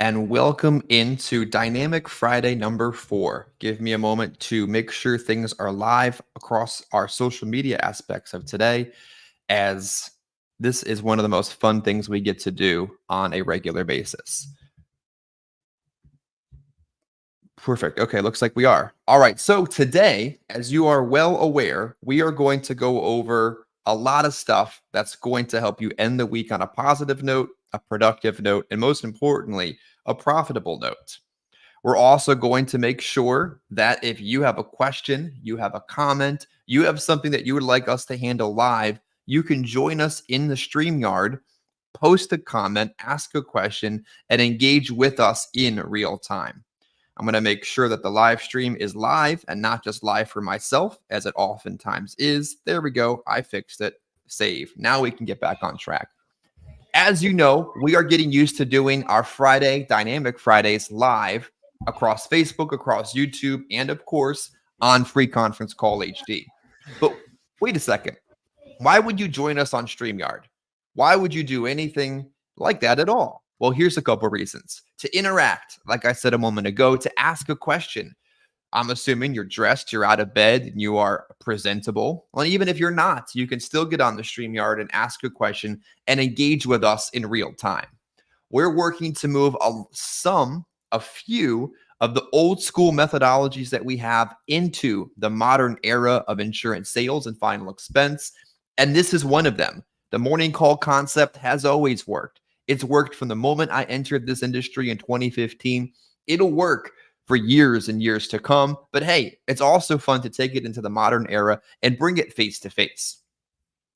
and welcome into Dynamic Friday number 4. Give me a moment to make sure things are live across our social media aspects of today, as this is one of the most fun things we get to do on a regular basis. Perfect. Okay, looks like we are. All right. So today, as you are well aware, we are going to go over a lot of stuff that's going to help you end the week on a positive note, a productive note, and most importantly, a profitable note. We're also going to make sure that if you have a question, you have a comment, you have something that you would like us to handle live, you can join us in the StreamYard, post a comment, ask a question, and engage with us in real time. I'm going to make sure that the live stream is live and not just live for myself, as it oftentimes is. There we go. I fixed it. Save. Now we can get back on track. As you know, we are getting used to doing our Friday, Dynamic Fridays live across Facebook, across YouTube, and of course, on Free Conference Call HD. But wait a second. Why would you join us on StreamYard? Why would you do anything like that at all? Well, here's a couple reasons. To interact, like I said a moment ago, to ask a question. I'm assuming you're dressed, you're out of bed, and you are presentable. Well, even if you're not, you can still get on the StreamYard and ask a question and engage with us in real time. We're working to move a few of the old school methodologies that we have into the modern era of insurance sales and final expense. And this is one of them. The morning call concept has always worked. It's worked from the moment I entered this industry in 2015. It'll work for years and years to come. But hey, it's also fun to take it into the modern era and bring it face to face.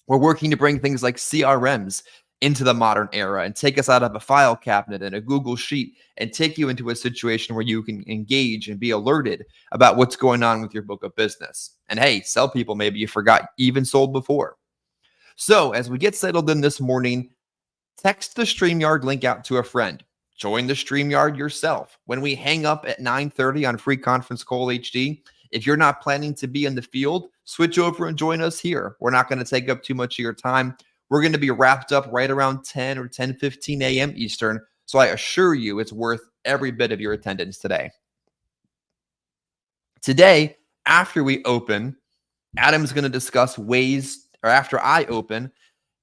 We're working to bring things like CRMs into the modern era and take us out of a file cabinet and a Google Sheet and take you into a situation where you can engage and be alerted about what's going on with your book of business. And hey, sell people maybe you forgot even sold before. So as we get settled in this morning, text the StreamYard link out to a friend. Join the StreamYard yourself. When we hang up at 9:30 on Free Conference Call HD, if you're not planning to be in the field, switch over and join us here. We're not going to take up too much of your time. We're going to be wrapped up right around 10 or 10:15 a.m. Eastern. So I assure you it's worth every bit of your attendance today. Today, after we open, Adam's going to discuss ways, or after I open,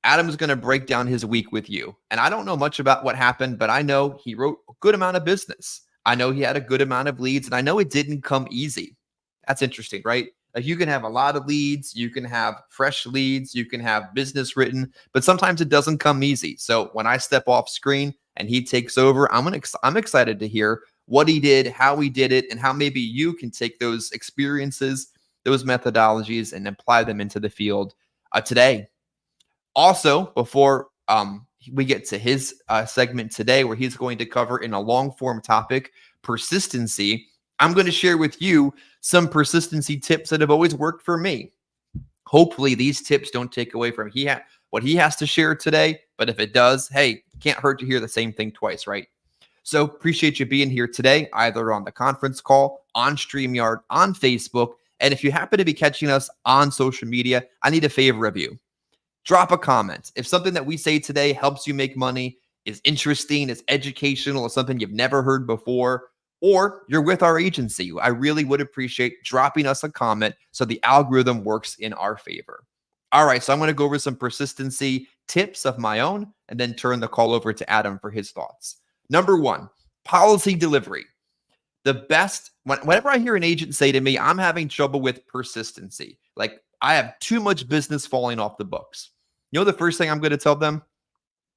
Adam's going to break down his week with you. And I don't know much about what happened, but I know he wrote a good amount of business. I know he had a good amount of leads, and I know it didn't come easy. That's interesting, right? Like you can have a lot of leads, you can have fresh leads, you can have business written, but sometimes it doesn't come easy. So when I step off screen and he takes over, I'm excited to hear what he did, how he did it, and how maybe you can take those experiences, those methodologies, and apply them into the field today. Also, before we get to his segment today, where he's going to cover in a long form topic, persistency, I'm going to share with you some persistency tips that have always worked for me. Hopefully, these tips don't take away from what he has to share today. But if it does, hey, can't hurt to hear the same thing twice, right? So appreciate you being here today, either on the conference call, on StreamYard, on Facebook. And if you happen to be catching us on social media, I need a favor of you. Drop a comment. If something that we say today helps you make money, is interesting, is educational, is something you've never heard before, or you're with our agency, I really would appreciate dropping us a comment so the algorithm works in our favor. All right, so I'm going to go over some persistency tips of my own and then turn the call over to Adam for his thoughts. Number 1, policy delivery. The best, whenever I hear an agent say to me, I'm having trouble with persistency, like I have too much business falling off the books. You know the first thing I'm going to tell them?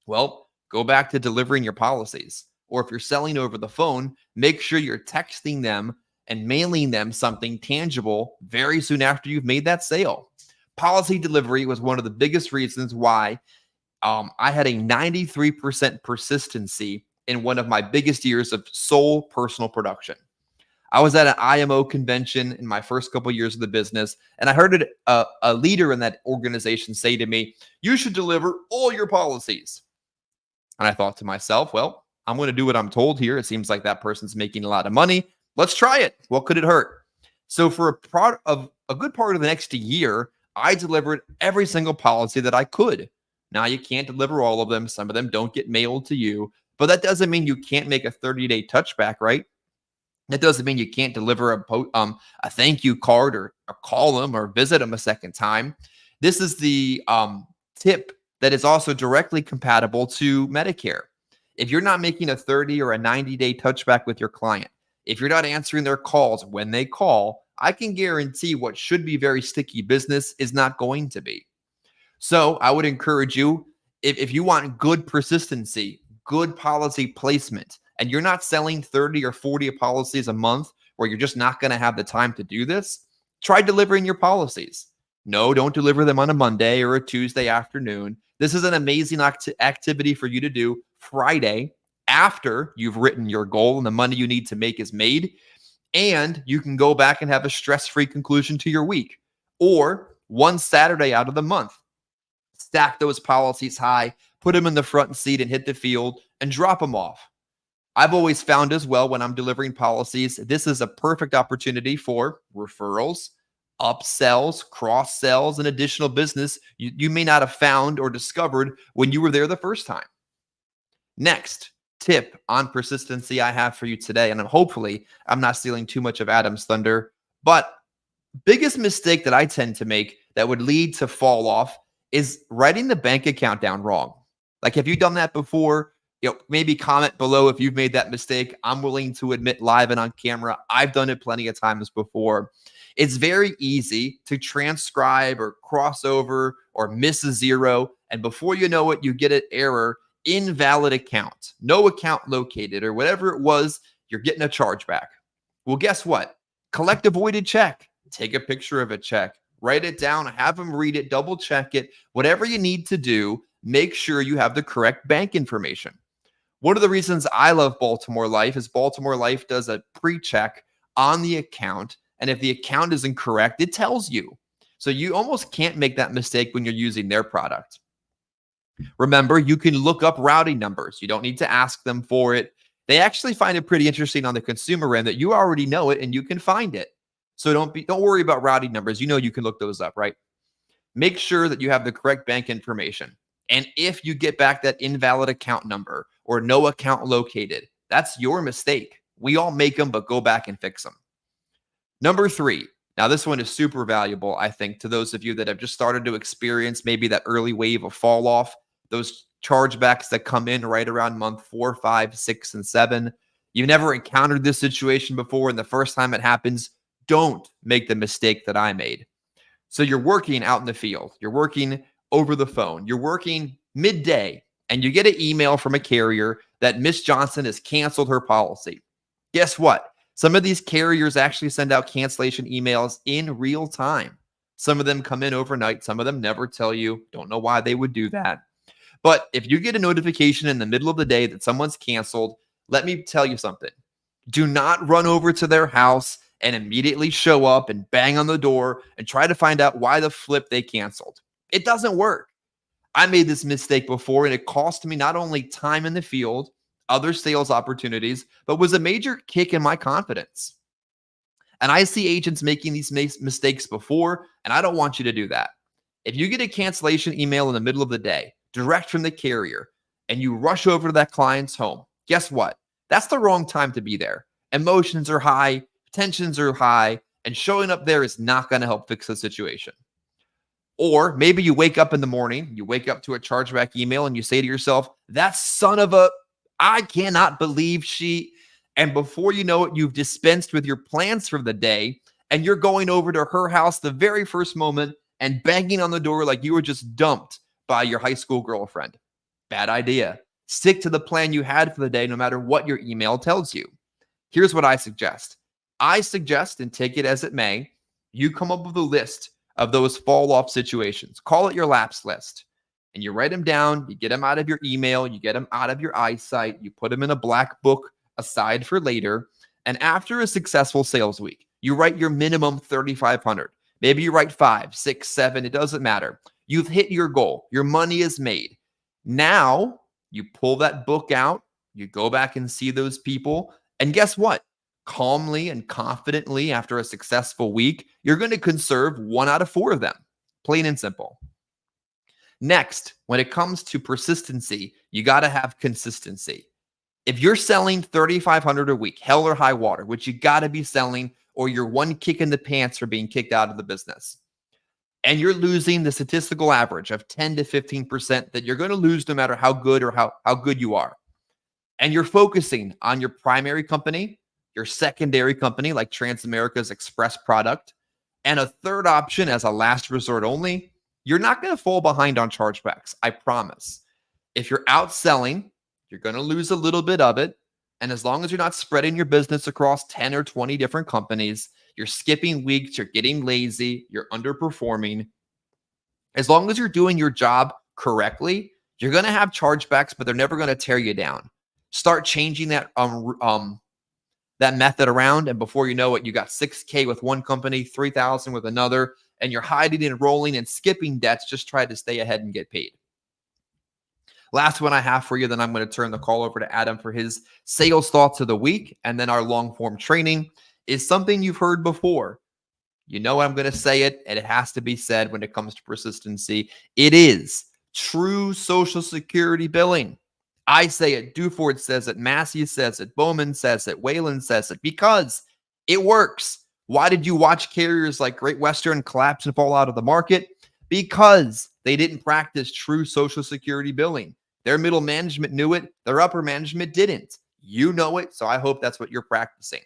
Well, go back to delivering your policies. Or if you're selling over the phone, make sure you're texting them and mailing them something tangible very soon after you've made that sale. Policy delivery was one of the biggest reasons why I had a 93% persistency in one of my biggest years of sole personal production. I was at an IMO convention in my first couple of years of the business, and I heard a leader in that organization say to me, you should deliver all your policies. And I thought to myself, well, I'm going to do what I'm told here. It seems like that person's making a lot of money. Let's try it. What could it hurt? So for a good part of the next year, I delivered every single policy that I could. Now, you can't deliver all of them. Some of them don't get mailed to you. But that doesn't mean you can't make a 30-day touchback, right? That doesn't mean you can't deliver a thank you card or call them or visit them a second time. This is the tip that is also directly compatible to Medicare. If you're not making a 30 or a 90-day touchback with your client, if you're not answering their calls when they call, I can guarantee what should be very sticky business is not going to be. So I would encourage you, if you want good persistency, good policy placement, and you're not selling 30 or 40 policies a month where you're just not going to have the time to do this, try delivering your policies. No, don't deliver them on a Monday or a Tuesday afternoon. This is an amazing activity for you to do Friday after you've written your goal and the money you need to make is made. And you can go back and have a stress-free conclusion to your week, or one Saturday out of the month. Stack those policies high, put them in the front seat and hit the field and drop them off. I've always found as well when I'm delivering policies, this is a perfect opportunity for referrals, upsells, cross sells, and additional business you may not have found or discovered when you were there the first time. Next tip on persistency I have for you today, and hopefully I'm not stealing too much of Adam's thunder, but biggest mistake that I tend to make that would lead to fall off is writing the bank account down wrong. Like, have you done that before? Maybe comment below if you've made that mistake. I'm willing to admit live and on camera, I've done it plenty of times before. It's very easy to transcribe or cross over or miss a zero. And before you know it, you get an error, invalid account, no account located, or whatever it was, you're getting a chargeback. Well, guess what? Collect a voided check. Take a picture of a check, write it down, have them read it, double check it, whatever you need to do, make sure you have the correct bank information. One of the reasons I love Baltimore Life is Baltimore Life does a pre-check on the account. And if the account is incorrect, it tells you. So you almost can't make that mistake when you're using their product. Remember, you can look up routing numbers. You don't need to ask them for it. They actually find it pretty interesting on the consumer end that you already know it and you can find it. So don't worry about routing numbers. You can look those up, right? Make sure that you have the correct bank information. And if you get back that invalid account number or no account located, that's your mistake. We all make them, but go back and fix them. Number 3. Now, this one is super valuable, I think, to those of you that have just started to experience maybe that early wave of fall off, those chargebacks that come in right around month 4, 5, 6, and 7. You've never encountered this situation before, and the first time it happens, don't make the mistake that I made. So you're working out in the field. You're working over the phone. You're working midday, and you get an email from a carrier that Miss Johnson has canceled her policy. Guess what? Some of these carriers actually send out cancellation emails in real time. Some of them come in overnight. Some of them never tell you. Don't know why they would do that. But if you get a notification in the middle of the day that someone's canceled, let me tell you something. Do not run over to their house and immediately show up and bang on the door and try to find out why the flip they canceled. It doesn't work. I made this mistake before, and it cost me not only time in the field, other sales opportunities, but was a major kick in my confidence. And I see agents making these mistakes before, and I don't want you to do that. If you get a cancellation email in the middle of the day, direct from the carrier, and you rush over to that client's home, guess what? That's the wrong time to be there. Emotions are high, tensions are high, and showing up there is not going to help fix the situation. Or maybe you wake up in the morning, you wake up to a chargeback email and you say to yourself, that son of a, I cannot believe she, and before you know it, you've dispensed with your plans for the day and you're going over to her house the very first moment and banging on the door like you were just dumped by your high school girlfriend. Bad idea. Stick to the plan you had for the day no matter what your email tells you. Here's what I suggest. And take it as it may, you come up with a list of those fall off situations. Call it your lapse list. And you write them down, you get them out of your email, you get them out of your eyesight, you put them in a black book aside for later. And after a successful sales week, you write your minimum 3,500. Maybe you write 5, 6, 7, it doesn't matter. You've hit your goal. Your money is made. Now you pull that book out, you go back and see those people, and guess what? Calmly and confidently after a successful week, you're going to conserve 1 out of 4 of them. Plain and simple. Next, when it comes to persistency, you got to have consistency. If you're selling 3,500 a week, hell or high water, which you got to be selling, or you're one kick in the pants for being kicked out of the business, and you're losing the statistical average of 10 to 15% that you're going to lose no matter how good or how good you are, and you're focusing on your primary company, your secondary company like Transamerica's Express product, and a third option as a last resort only, you're not going to fall behind on chargebacks. I promise. If you're outselling, you're going to lose a little bit of it. And as long as you're not spreading your business across 10 or 20 different companies, you're skipping weeks, you're getting lazy, you're underperforming. As long as you're doing your job correctly, you're going to have chargebacks, but they're never going to tear you down. Start changing that method around, and before you know it, you got 6K with one company, 3,000 with another, and you're hiding and rolling and skipping debts. Just try to stay ahead and get paid. Last one I have for you, then I'm going to turn the call over to Adam for his sales thoughts of the week, and then our long form training is something you've heard before. You know I'm going to say it, and it has to be said when it comes to persistency. It is true Social Security billing. I say it, Duford says it, Massey says it, Bowman says it, Whalen says it, because it works. Why did you watch carriers like Great Western collapse and fall out of the market? Because they didn't practice true Social Security billing. Their middle management knew it. Their upper management didn't. You know it, so I hope that's what you're practicing.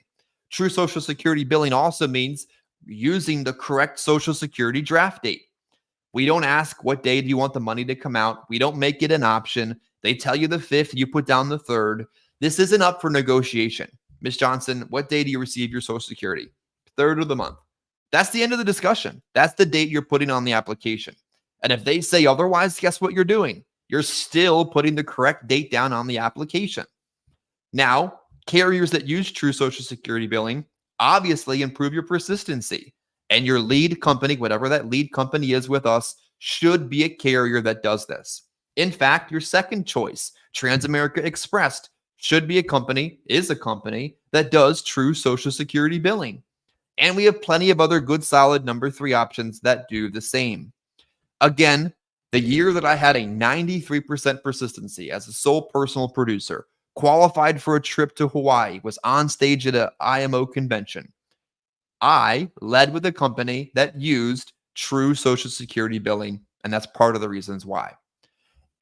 True Social Security billing also means using the correct Social Security draft date. We don't ask what day do you want the money to come out. We don't make it an option. They tell you the 5th, you put down the 3rd. This isn't up for negotiation. Ms. Johnson, what day do you receive your Social Security? 3rd of the month. That's the end of the discussion. That's the date you're putting on the application. And if they say otherwise, guess what you're doing? You're still putting the correct date down on the application. Now, carriers that use true Social Security billing obviously improve your persistency. And your lead company, whatever that lead company is with us, should be a carrier that does this. In fact, your second choice, Transamerica Express, should be a company, is a company that does true Social Security billing. And we have plenty of other good, solid number 3 options that do the same. Again, the year that I had a 93% persistency as a sole personal producer, qualified for a trip to Hawaii, was on stage at an IMO convention, I led with a company that used true Social Security billing, and that's part of the reasons why.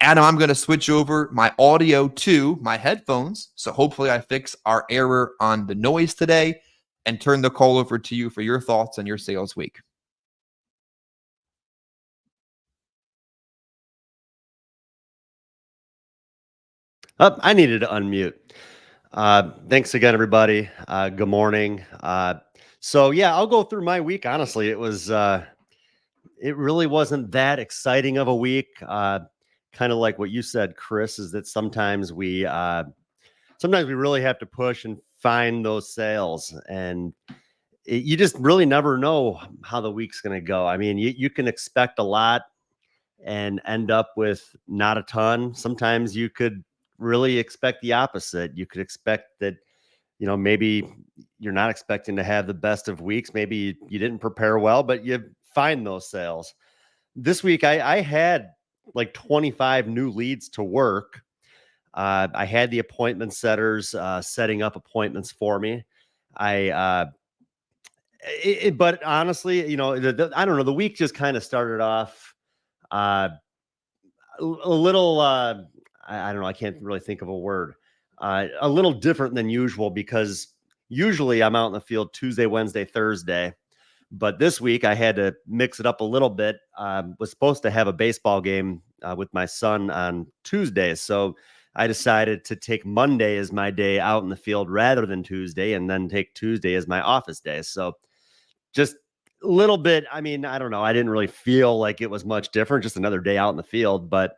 Adam, I'm going to switch over my audio to my headphones, so hopefully I fix our error on the noise today, and turn the call over to you for your thoughts on your sales week. I needed to unmute. Thanks again, everybody. Good morning. So yeah, I'll go through my week. Honestly, it really wasn't that exciting of a week. Kind of like what you said, Chris, is that sometimes we really have to push and find those sales, and you just really never know how the week's going to go. I mean, you can expect a lot and end up with not a ton. Sometimes you could really expect the opposite. You could expect that, maybe you're not expecting to have the best of weeks. Maybe you didn't prepare well, but you find those sales. This week, I had like 25 new leads to work. I had the appointment setters setting up appointments for me. But honestly, I don't know. The week just kind of started off a little, I don't know. I can't really think of a word. A little different than usual, because usually I'm out in the field Tuesday, Wednesday, Thursday. But this week I had to mix it up a little bit. Was supposed to have a baseball game with my son on Tuesday. So I decided to take Monday as my day out in the field rather than Tuesday, and then take Tuesday as my office day. So just a little bit. I mean, I don't know. I didn't really feel like it was much different, just another day out in the field. But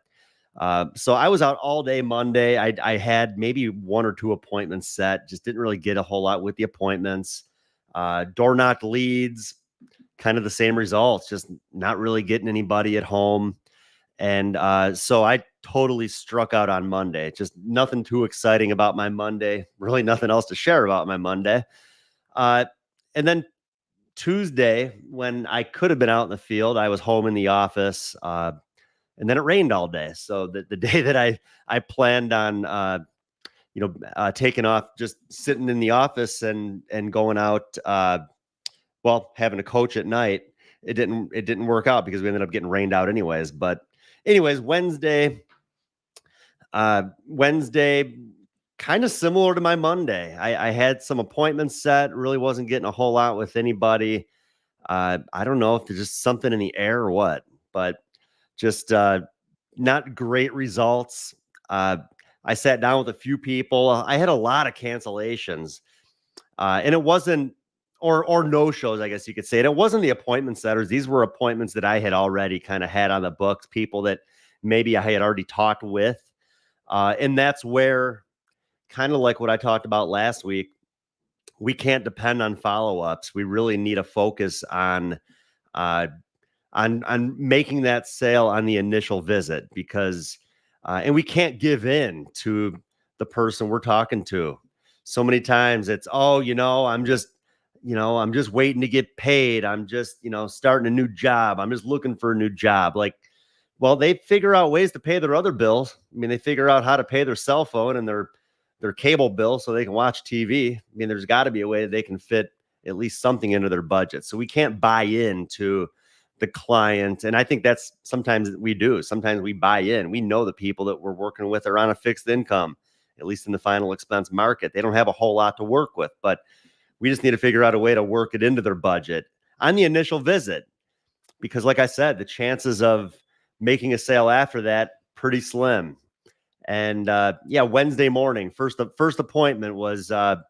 so I was out all day Monday. I had maybe 1 or 2 appointments set, just didn't really get a whole lot with the appointments. Door knocked leads, kind of the same results, just not really getting anybody at home. And so I totally struck out on Monday. Just nothing too exciting about my Monday, really nothing else to share about my Monday. And then Tuesday, when I could have been out in the field, I was home in the office. And then it rained all day. So the day that I planned on taking off, just sitting in the office and going out, having a coach at night. It didn't work out because we ended up getting rained out anyways. But anyways, Wednesday, kind of similar to my Monday. I had some appointments set, really wasn't getting a whole lot with anybody. I don't know if there's just something in the air or what, but just not great results. I sat down with a few people. I had a lot of cancellations, and it wasn't, or no shows, I guess you could say. And it wasn't the appointment setters. These were appointments that I had already kind of had on the books, people that maybe I had already talked with. And that's where, kind of like what I talked about last week, we can't depend on follow-ups. We really need to focus on making that sale on the initial visit, because and we can't give in to the person we're talking to. So many times it's, I'm just waiting to get paid. I'm just, starting a new job. I'm just looking for a new job. Like, well, they figure out ways to pay their other bills. I mean, they figure out how to pay their cell phone and their cable bill so they can watch TV. I mean, there's got to be a way that they can fit at least something into their budget. So we can't buy into the client. And I think that's sometimes we do. Sometimes we buy in. We know the people that we're working with are on a fixed income, at least in the final expense market. They don't have a whole lot to work with, but we just need to figure out a way to work it into their budget on the initial visit. Because like I said, the chances of making a sale after that, pretty slim. And Wednesday morning, first appointment was a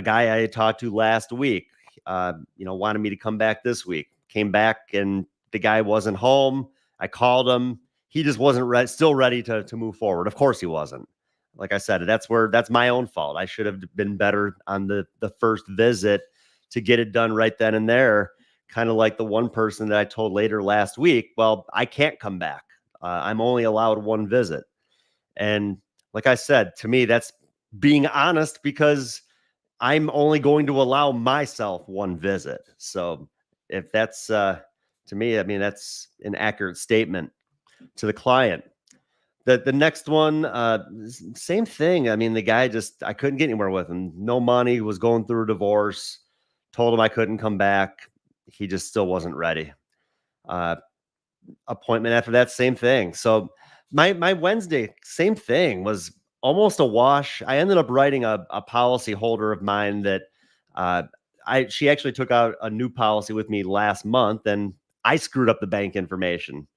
guy I had talked to last week, wanted me to come back this week. Came back and the guy wasn't home. I called him. He just wasn't still ready to move forward. Of course he wasn't. Like I said, that's my own fault. I should have been better on the first visit to get it done right then and there. Kind of like the one person that I told later last week, well, I can't come back. I'm only allowed one visit. And like I said, to me, that's being honest, because I'm only going to allow myself one visit. So if that's, to me, I mean, that's an accurate statement to the client. The next one, same thing. I mean, the guy I couldn't get anywhere with him. No money, was going through a divorce, told him I couldn't come back. He just still wasn't ready. Appointment after that, same thing. So my Wednesday, same thing, was almost a wash. I ended up writing a policy holder of mine that she actually took out a new policy with me last month, and I screwed up the bank information.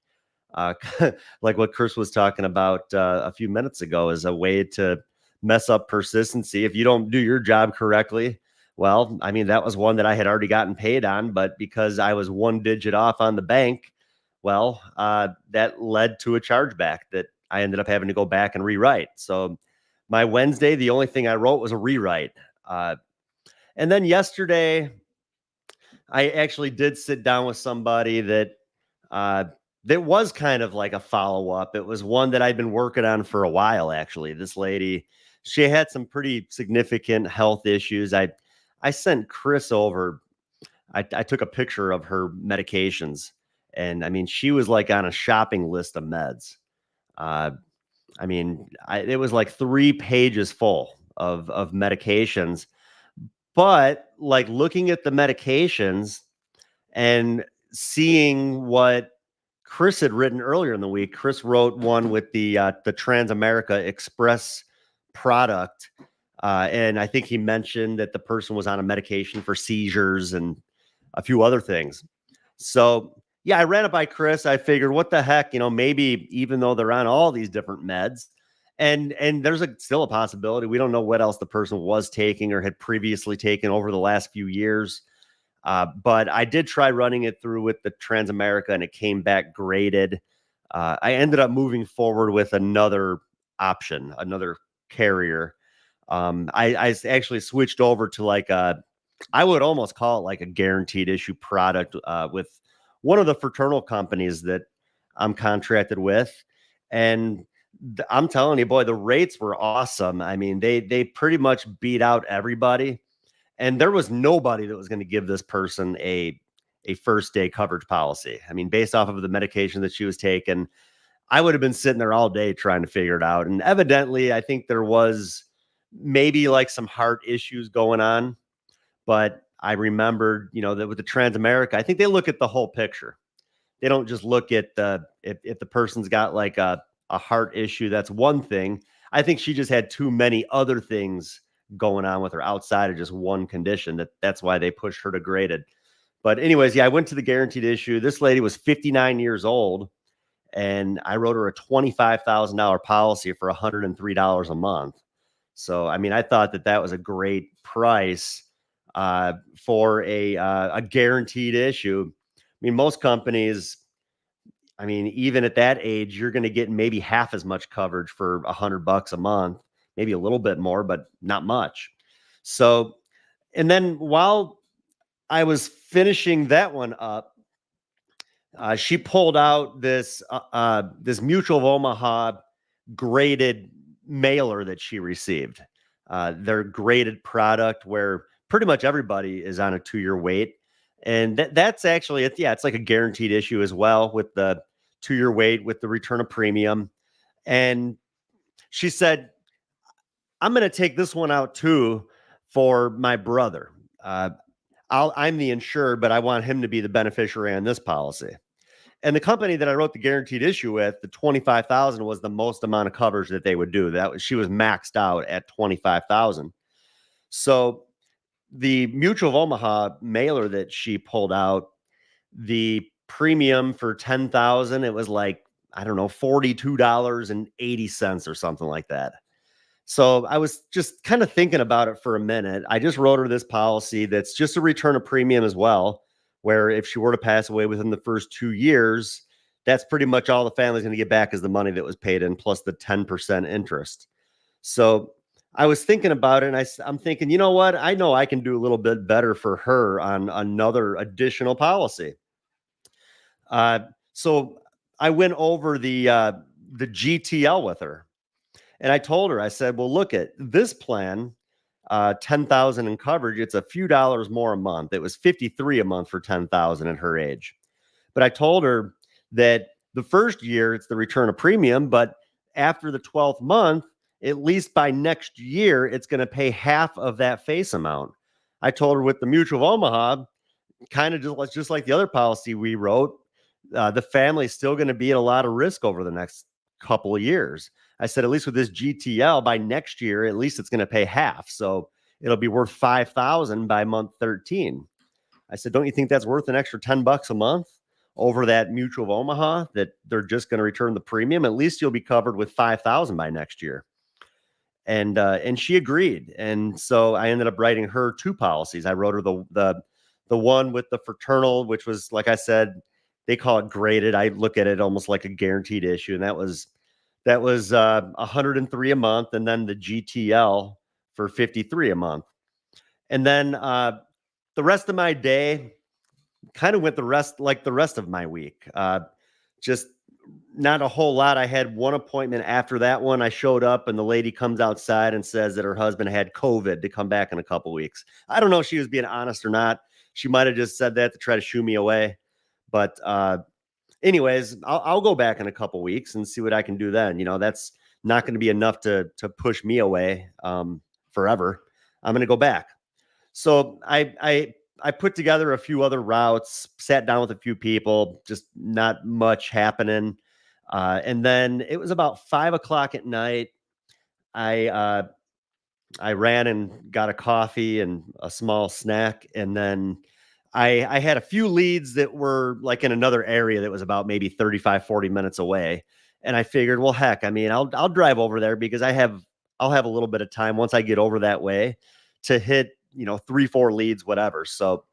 Like what Chris was talking about a few minutes ago, is a way to mess up persistency if you don't do your job correctly. Well, I mean, that was one that I had already gotten paid on, but because I was one digit off on the bank, well, that led to a chargeback that I ended up having to go back and rewrite. So my Wednesday, the only thing I wrote was a rewrite. And then yesterday, I actually did sit down with somebody that was kind of like a follow-up. It was one that I'd been working on for a while, actually. This lady, she had some pretty significant health issues. I sent Chris over. I took a picture of her medications, and I mean, she was like on a shopping list of meds. It was like 3 pages full of medications. But like looking at the medications and seeing what Chris had written earlier in the week, Chris wrote one with the Transamerica Express product. And I think he mentioned that the person was on a medication for seizures and a few other things. So yeah, I ran it by Chris. I figured, what the heck, maybe even though they're on all these different meds, and there's still a possibility, we don't know what else the person was taking or had previously taken over the last few years. But I did try running it through with the Transamerica, and it came back graded. I ended up moving forward with another option, another carrier. I actually switched over to I would almost call it like a guaranteed issue product with one of the fraternal companies that I'm contracted with. And I'm telling you, boy, the rates were awesome. I mean, they pretty much beat out everybody. And there was nobody that was going to give this person a first day coverage policy. I mean, based off of the medication that she was taking, I would have been sitting there all day trying to figure it out. And evidently, I think there was maybe like some heart issues going on. But I remembered, that with the Transamerica, I think they look at the whole picture. They don't just look at if the person's got like a heart issue, that's one thing. I think she just had too many other things going on with her outside of just one condition. That's why they pushed her to graded. But anyways, yeah, I went to the guaranteed issue. This lady was 59 years old, and I wrote her a $25,000 policy for $103 a month. So, I mean, I thought that was a great price for a guaranteed issue. I mean, most companies, I mean, even at that age, you're going to get maybe half as much coverage for $100 a month, maybe a little bit more, but not much. So, and then while I was finishing that one up, she pulled out this Mutual of Omaha graded mailer that she received. Their graded product where pretty much everybody is on a 2-year wait. And that's actually it. Yeah, it's like a guaranteed issue as well with the 2-year wait with the return of premium. And she said, I'm going to take this one out too for my brother. I'm the insured, but I want him to be the beneficiary on this policy. And the company that I wrote the guaranteed issue with, the 25,000 was the most amount of coverage that they would do. She was maxed out at 25,000. So the Mutual of Omaha mailer that she pulled out, the premium for 10,000, it was like, I don't know, $42.80 or something like that. So I was just kind of thinking about it for a minute. I just wrote her this policy that's just a return of premium as well, where if she were to pass away within the first 2 years, that's pretty much all the family's going to get back is the money that was paid in plus the 10% interest. So I was thinking about it, and I'm thinking, you know what? I know I can do a little bit better for her on another additional policy. So I went over the GTL with her. And I told her, I said, well, look at this plan, 10,000 in coverage. It's a few dollars more a month. It was 53 a month for 10,000 at her age. But I told her that the first year it's the return of premium, but after the 12th month, at least by next year, it's going to pay half of that face amount. I told her with the Mutual of Omaha, kind of just like the other policy we wrote, the family's still going to be at a lot of risk over the next couple of years. I said, at least with this GTL by next year, at least it's going to pay half. So it'll be worth 5,000 by month 13. I said, don't you think that's worth an extra $10 a month over that Mutual of Omaha that they're just going to return the premium? At least you'll be covered with 5,000 by next year. And she agreed. And so I ended up writing her 2 policies. I wrote her the one with the fraternal, which was, like I said, they call it graded. I look at it almost like a guaranteed issue. And that was 103 a month, and then the GTL for 53 a month. And then the rest of my day kind of went the rest of my week. Just not a whole lot. I had one appointment after that one. I showed up and the lady comes outside and says that her husband had COVID to come back in a couple weeks. I don't know if she was being honest or not. She might have just said that to try to shoo me away. But anyways, I'll go back in a couple weeks and see what I can do then. That's not going to be enough to push me away forever. I'm going to go back. So I put together a few other routes, sat down with a few people, just not much happening. And then it was about 5:00 at night. I ran and got a coffee and a small snack, and then I had a few leads that were like in another area that was about maybe 35, 40 minutes away. And I figured, well, heck, I mean, I'll drive over there because I'll have a little bit of time once I get over that way to hit, 3, 4 leads, whatever. So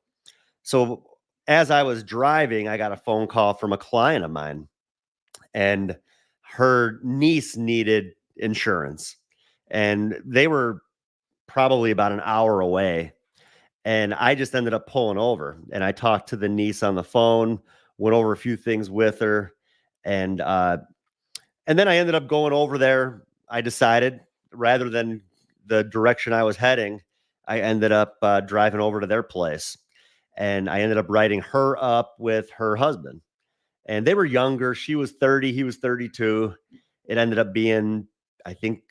as I was driving, I got a phone call from a client of mine, and her niece needed insurance, and they were probably about an hour away. And I just ended up pulling over, and I talked to the niece on the phone, went over a few things with her. And then I ended up going over there. I decided rather than the direction I was heading, I ended up driving over to their place, and I ended up writing her up with her husband. And they were younger. She was 30, he was 32. It ended up being, I think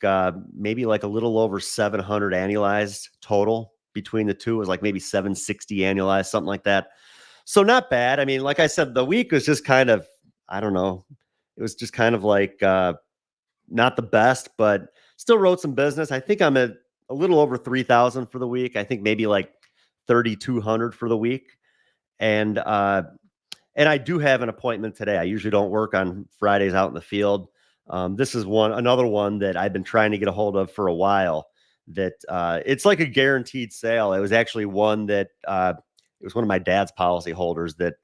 maybe like a little over 700 annualized total between the two. It was like maybe 760 annualized, something like that. So not bad. I mean, like I said, the week was just kind of, I don't know. It was just kind of like not the best, but still wrote some business. I think I'm at a little over 3,000 for the week. I think maybe like 3,200 for the week. And I do have an appointment today. I usually don't work on Fridays out in the field. This is another one that I've been trying to get a hold of for a while. That it's like a guaranteed sale. It was actually one that it was one of my dad's policy holders that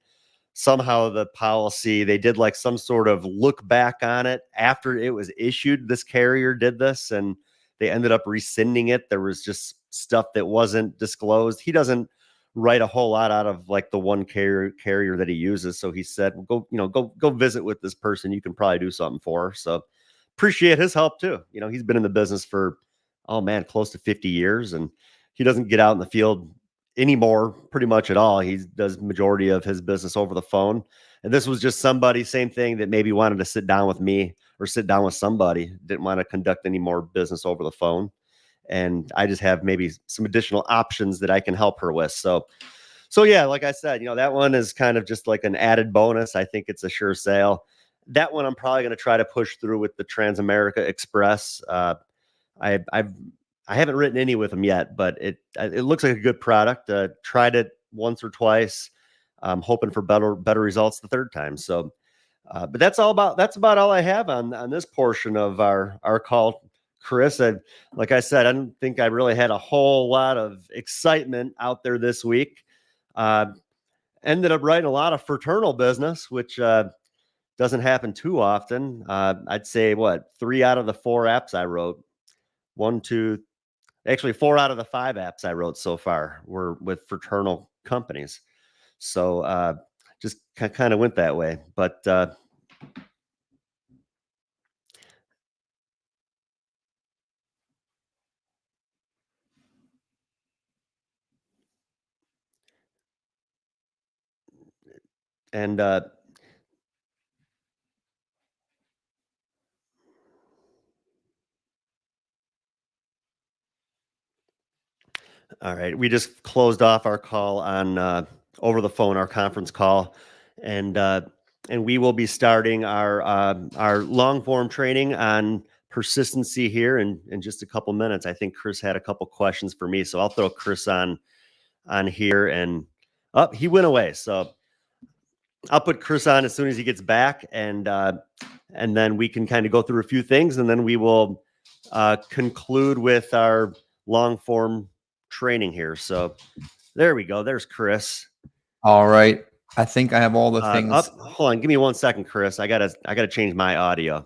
somehow the policy, they did like some sort of look back on it after it was issued. This carrier did this and they ended up rescinding it. There was just stuff that wasn't disclosed. He doesn't write a whole lot out of like the one carrier that he uses. So he said, well, go visit with this person. You can probably do something for her. So appreciate his help too. He's been in the business for, oh man, close to 50 years. And he doesn't get out in the field anymore pretty much at all. He does majority of his business over the phone. And this was just somebody, same thing, that maybe wanted to sit down with me or sit down with somebody, didn't want to conduct any more business over the phone. And I just have maybe some additional options that I can help her with. So yeah, like I said, that one is kind of just like an added bonus. I think it's a sure sale. That one I'm probably going to try to push through with the Transamerica Express. I haven't written any with them yet, but it looks like a good product. Tried it once or twice. I'm hoping for better results the third time. So, but that's about all I have on this portion of our call, Chris. Like I said, I don't think I really had a whole lot of excitement out there this week. Ended up writing a lot of fraternal business, which doesn't happen too often. I'd say 3 out of the 4 apps I wrote, 4 out of the 5 apps I wrote so far were with fraternal companies. So just kind of went that way. But and all right, we just closed off our call on over the phone, our conference call, and we will be starting our long form training on persistency here in just a couple minutes. I think Chris had a couple questions for me, so I'll throw Chris on here, and he went away. So I'll put Chris on as soon as he gets back, and then we can kind of go through a few things, and then we will conclude with our long form training here. So there we go. There's Chris. All right. I think I have all the things. Hold on. Give me 1 second, Chris. I gotta change my audio.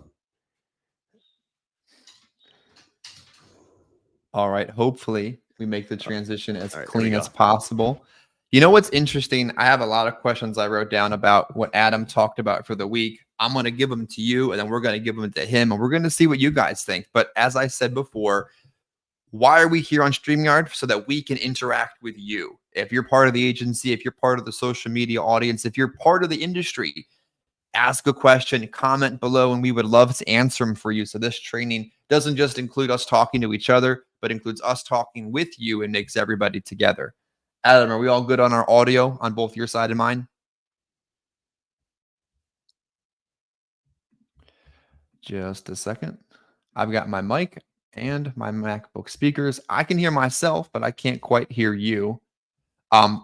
All right. Hopefully we make the transition as clean as possible. You know what's interesting? I have a lot of questions I wrote down about what Adam talked about for the week. I'm going to give them to you, and then we're going to give them to him, and we're going to see what you guys think. But as I said before, why are we here on StreamYard? So that we can interact with you. If you're part of the agency, if you're part of the social media audience, if you're part of the industry, ask a question, comment below, and we would love to answer them for you. So this training doesn't just include us talking to each other, but includes us talking with you and makes everybody together. Adam, are we all good on our audio on both your side and mine? Just a second. I've got my mic and my MacBook speakers. I can hear myself, but I can't quite hear you.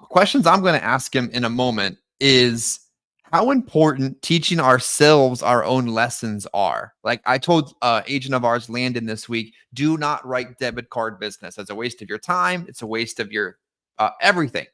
Questions I'm going to ask him in a moment is how important teaching ourselves our own lessons are. Like I told agent of ours, Landon, this week, do not write debit card business. It's a waste of your time. It's a waste of your everything.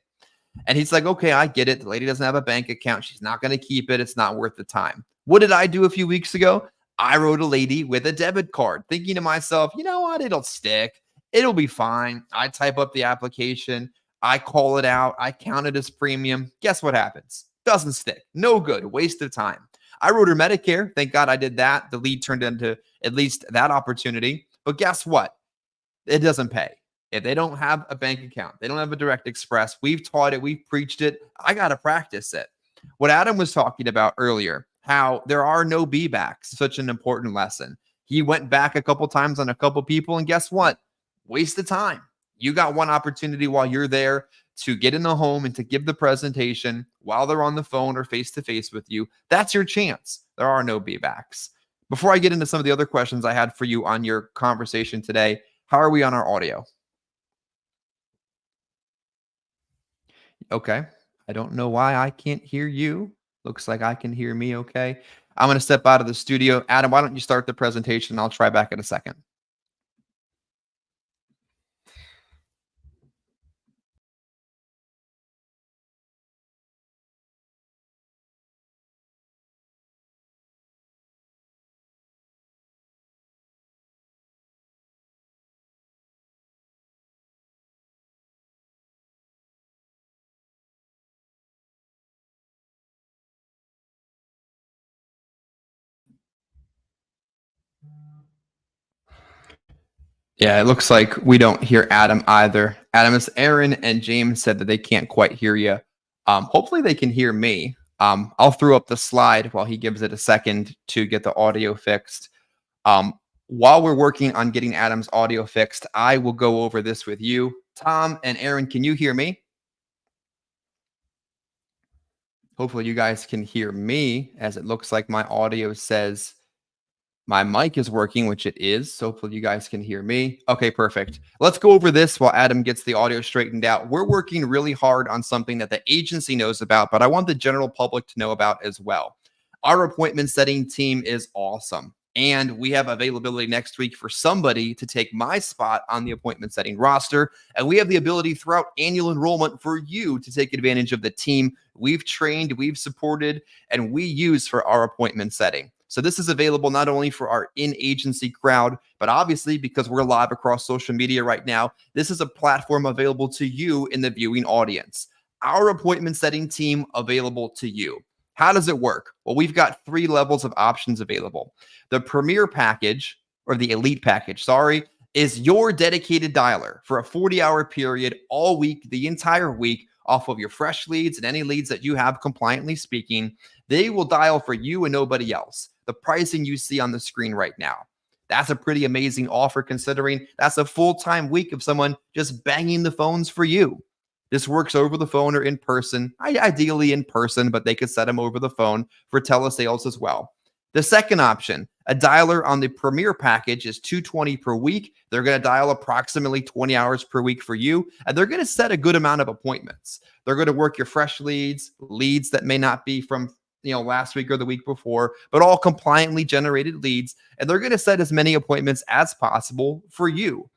And he's like, okay, I get it. The lady doesn't have a bank account. She's not going to keep it. It's not worth the time. What did I do a few weeks ago? I wrote a lady with a debit card, thinking to myself, you know what? It'll stick. It'll be fine. I type up the application. I call it out. I count it as premium. Guess what happens? Doesn't stick. No good. Waste of time. I wrote her Medicare. Thank God I did that. The lead turned into at least that opportunity. But guess what? It doesn't pay. If they don't have a bank account, they don't have a direct express. We've taught it. We've preached it. I got to practice it. What Adam was talking about earlier, how there are no B-backs, such an important lesson. He went back a couple times on a couple people, and guess what? Waste of time. You got one opportunity while you're there to get in the home and to give the presentation while they're on the phone or face to face with you. That's your chance. There are no B-backs. Before I get into some of the other questions I had for you on your conversation today, how are we on our audio? Okay. I don't know why I can't hear you. Looks like I can hear me okay. I'm going to step out of the studio. Adam, why don't you start the presentation? I'll try back in a second. Yeah, it looks like we don't hear Adam either. Adam, Aaron and James said that they can't quite hear you. Hopefully they can hear me. I'll throw up the slide while he gives it a second to get the audio fixed. While we're working on getting Adam's audio fixed, I will go over this with you. Tom and Aaron, can you hear me? Hopefully you guys can hear me, as it looks like my audio says my mic is working, which it is. So hopefully you guys can hear me. Okay, perfect. Let's go over this while Adam gets the audio straightened out. We're working really hard on something that the agency knows about, but I want the general public to know about as well. Our appointment setting team is awesome. And we have availability next week for somebody to take my spot on the appointment setting roster. And we have the ability throughout annual enrollment for you to take advantage of the team we've trained, we've supported, and we use for our appointment setting. So this is available not only for our in-agency crowd, but obviously because we're live across social media right now, this is a platform available to you in the viewing audience. Our appointment setting team available to you. How does it work? Well, we've got 3 levels of options available. The Premier package, or the Elite package, sorry, is your dedicated dialer for a 40-hour period all week, the entire week, off of your fresh leads and any leads that you have compliantly speaking. They will dial for you and nobody else. The pricing you see on the screen right now. That's a pretty amazing offer considering that's a full-time week of someone just banging the phones for you. This works over the phone or in person, ideally in person, but they could set them over the phone for telesales as well. The second option, a dialer on the Premier package is $220 per week. They're going to dial approximately 20 hours per week for you, and they're going to set a good amount of appointments. They're going to work your fresh leads that may not be from last week or the week before, but all compliantly generated leads, and they're going to set as many appointments as possible for you.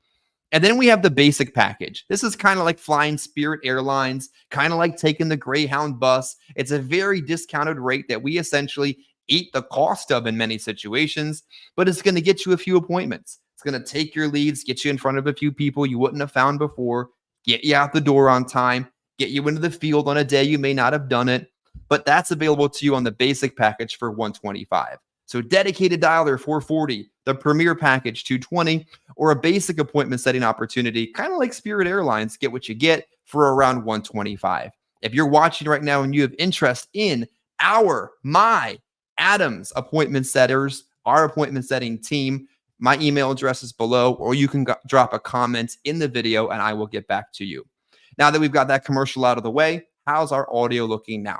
And then we have the basic package. This is kind of like flying Spirit Airlines, kind of like taking the Greyhound bus. It's a very discounted rate that we essentially eat the cost of in many situations, but it's going to get you a few appointments. It's going to take your leads, get you in front of a few people you wouldn't have found before, get you out the door on time, get you into the field on a day you may not have done it. But that's available to you on the basic package for $125. So dedicated dialer $440, the Premier package $220, or a basic appointment setting opportunity, kind of like Spirit Airlines, get what you get for around $125. If you're watching right now and you have interest in Adam's appointment setters, our appointment setting team, my email address is below, or you can drop a comment in the video and I will get back to you. Now that we've got that commercial out of the way, how's our audio looking now?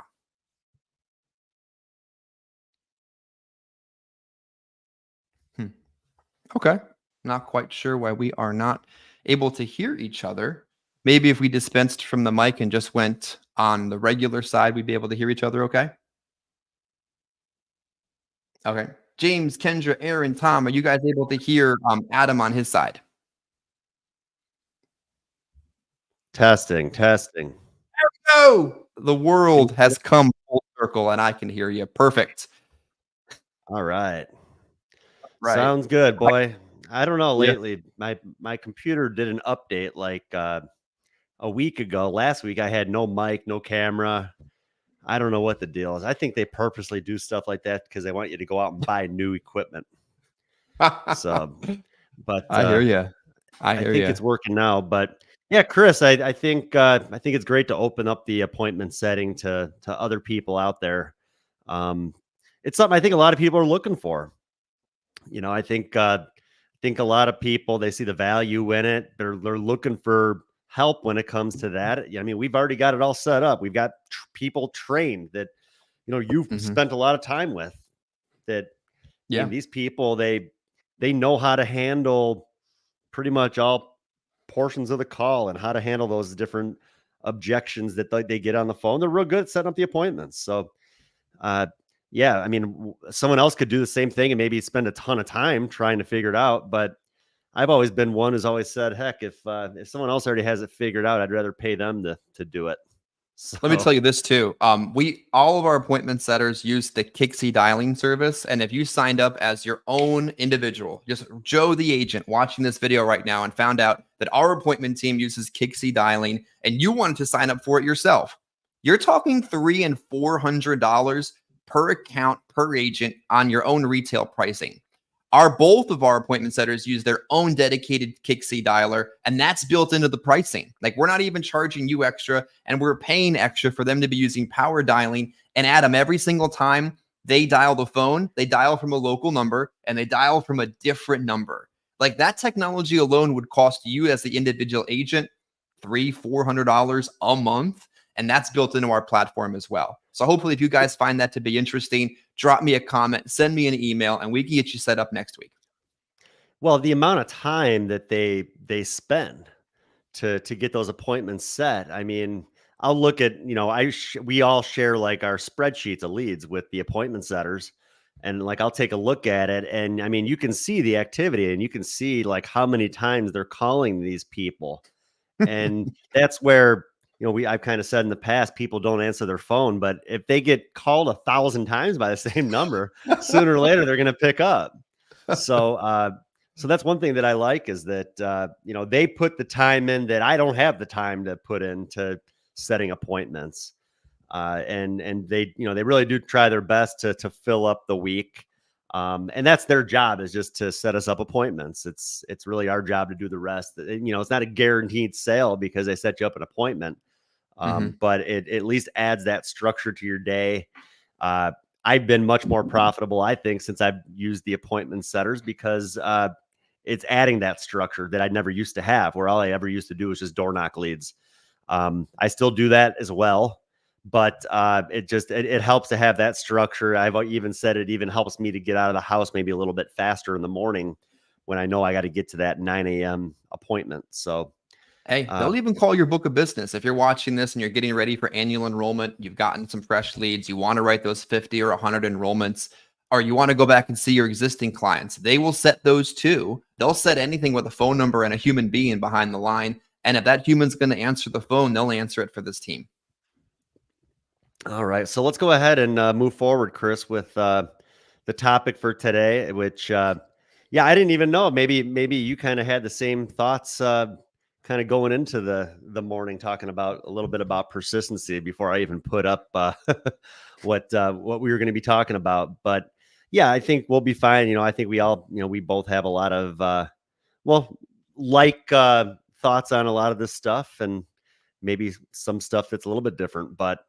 Okay. Not quite sure why we are not able to hear each other. Maybe if we dispensed from the mic and just went on the regular side, we'd be able to hear each other okay? Okay. James, Kendra, Aaron, Tom, are you guys able to hear Adam on his side? Testing. No! The world has come full circle and I can hear you. Perfect. All right. Right. Sounds good, boy. I don't know. Yeah. Lately, my computer did an update like a week ago. Last week, I had no mic, no camera. I don't know what the deal is. I think they purposely do stuff like that because they want you to go out and buy new equipment. So, but I hear you. I think it's working now. But yeah, Chris, I think it's great to open up the appointment setting to other people out there. It's something I think a lot of people are looking for. I think a lot of people, they see the value in it. They're looking for help when it comes to that. I mean, we've already got it all set up. We've got people trained that you've Mhm. spent a lot of time with. That I mean, Yeah. these people, they know how to handle pretty much all portions of the call and how to handle those different objections that they get on the phone. They're real good at setting up the appointments. So, uh, yeah, I mean, someone else could do the same thing and maybe spend a ton of time trying to figure it out. But I've always been one who's always said, heck, if someone else already has it figured out, I'd rather pay them to do it. Let me So, tell you this too. We all of our appointment setters use the Kixie dialing service, and if you signed up as your own individual, just Joe the agent watching this video right now, and found out that our appointment team uses Kixie dialing, and you wanted to sign up for it yourself, you're talking $300 and $400 per account per agent on your own retail pricing. Both of our appointment setters use their own dedicated Kixie dialer, and that's built into the pricing. Like, we're not even charging you extra, and we're paying extra for them to be using power dialing. And Adam, every single time they dial the phone, they dial from a local number and they dial from a different number. Like, that technology alone would cost you as the individual agent $300-$400 a month. And that's built into our platform as well. So hopefully, if you guys find that to be interesting, drop me a comment, send me an email, and we can get you set up next week. well, the amount of time that they spend to get those appointments set. I mean, I'll look at, we all share like our spreadsheets of leads with the appointment setters, and like I'll take a look at it, and I mean, you can see the activity and you can see like how many times they're calling these people. And that's where, I've kind of said in the past, people don't answer their phone, but if they get called 1,000 times by the same number, sooner or later they're going to pick up. So, so that's one thing that I like, is that they put the time in that I don't have the time to put into setting appointments, and they really do try their best to fill up the week, and that's their job, is just to set us up appointments. It's really our job to do the rest. It's not a guaranteed sale because they set you up an appointment, Mhm. but it at least adds that structure to your day. Uh, I've been much more profitable, I think, since I've used the appointment setters, because it's adding that structure that I never used to have, where all I ever used to do was just door knock leads. I still do that as well, but it helps to have that structure. I've even said it even helps me to get out of the house maybe a little bit faster in the morning when I know I got to get to that 9 a.m. appointment. So, Hey, uh, they'll even call your book of business. If you're watching this and you're getting ready for annual enrollment, you've gotten some fresh leads, you want to write those 50 or 100 enrollments, or you want to go back and see your existing clients, they will set those too. They'll set anything with a phone number and a human being behind the line. And if that human's going to answer the phone, they'll answer it for this team. all right, so let's go ahead and move forward, Chris, with the topic for today, which, yeah, I didn't even know. Maybe you kind of had the same thoughts, kind of going into the morning, talking about a little bit about persistency before I even put up what we were going to be talking about. But yeah, I think we'll be fine. I think we all, we both have a lot of well, thoughts on a lot of this stuff, and maybe some stuff that's a little bit different. But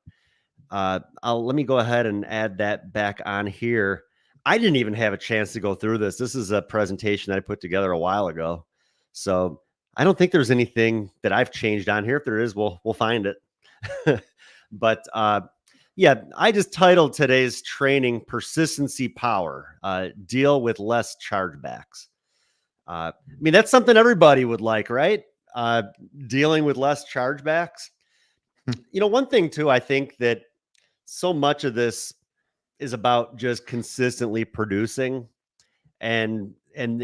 let me go ahead and add that back on here. I didn't even have a chance to go through this. This is a presentation that I put together a while ago, so I don't think there's anything that I've changed on here. If there is, we'll find it. But yeah, I just titled today's training "Persistency Power: Deal with Less Chargebacks." I mean, that's something everybody would like, right? Dealing with less chargebacks. One thing too, I think that so much of this is about just consistently producing, and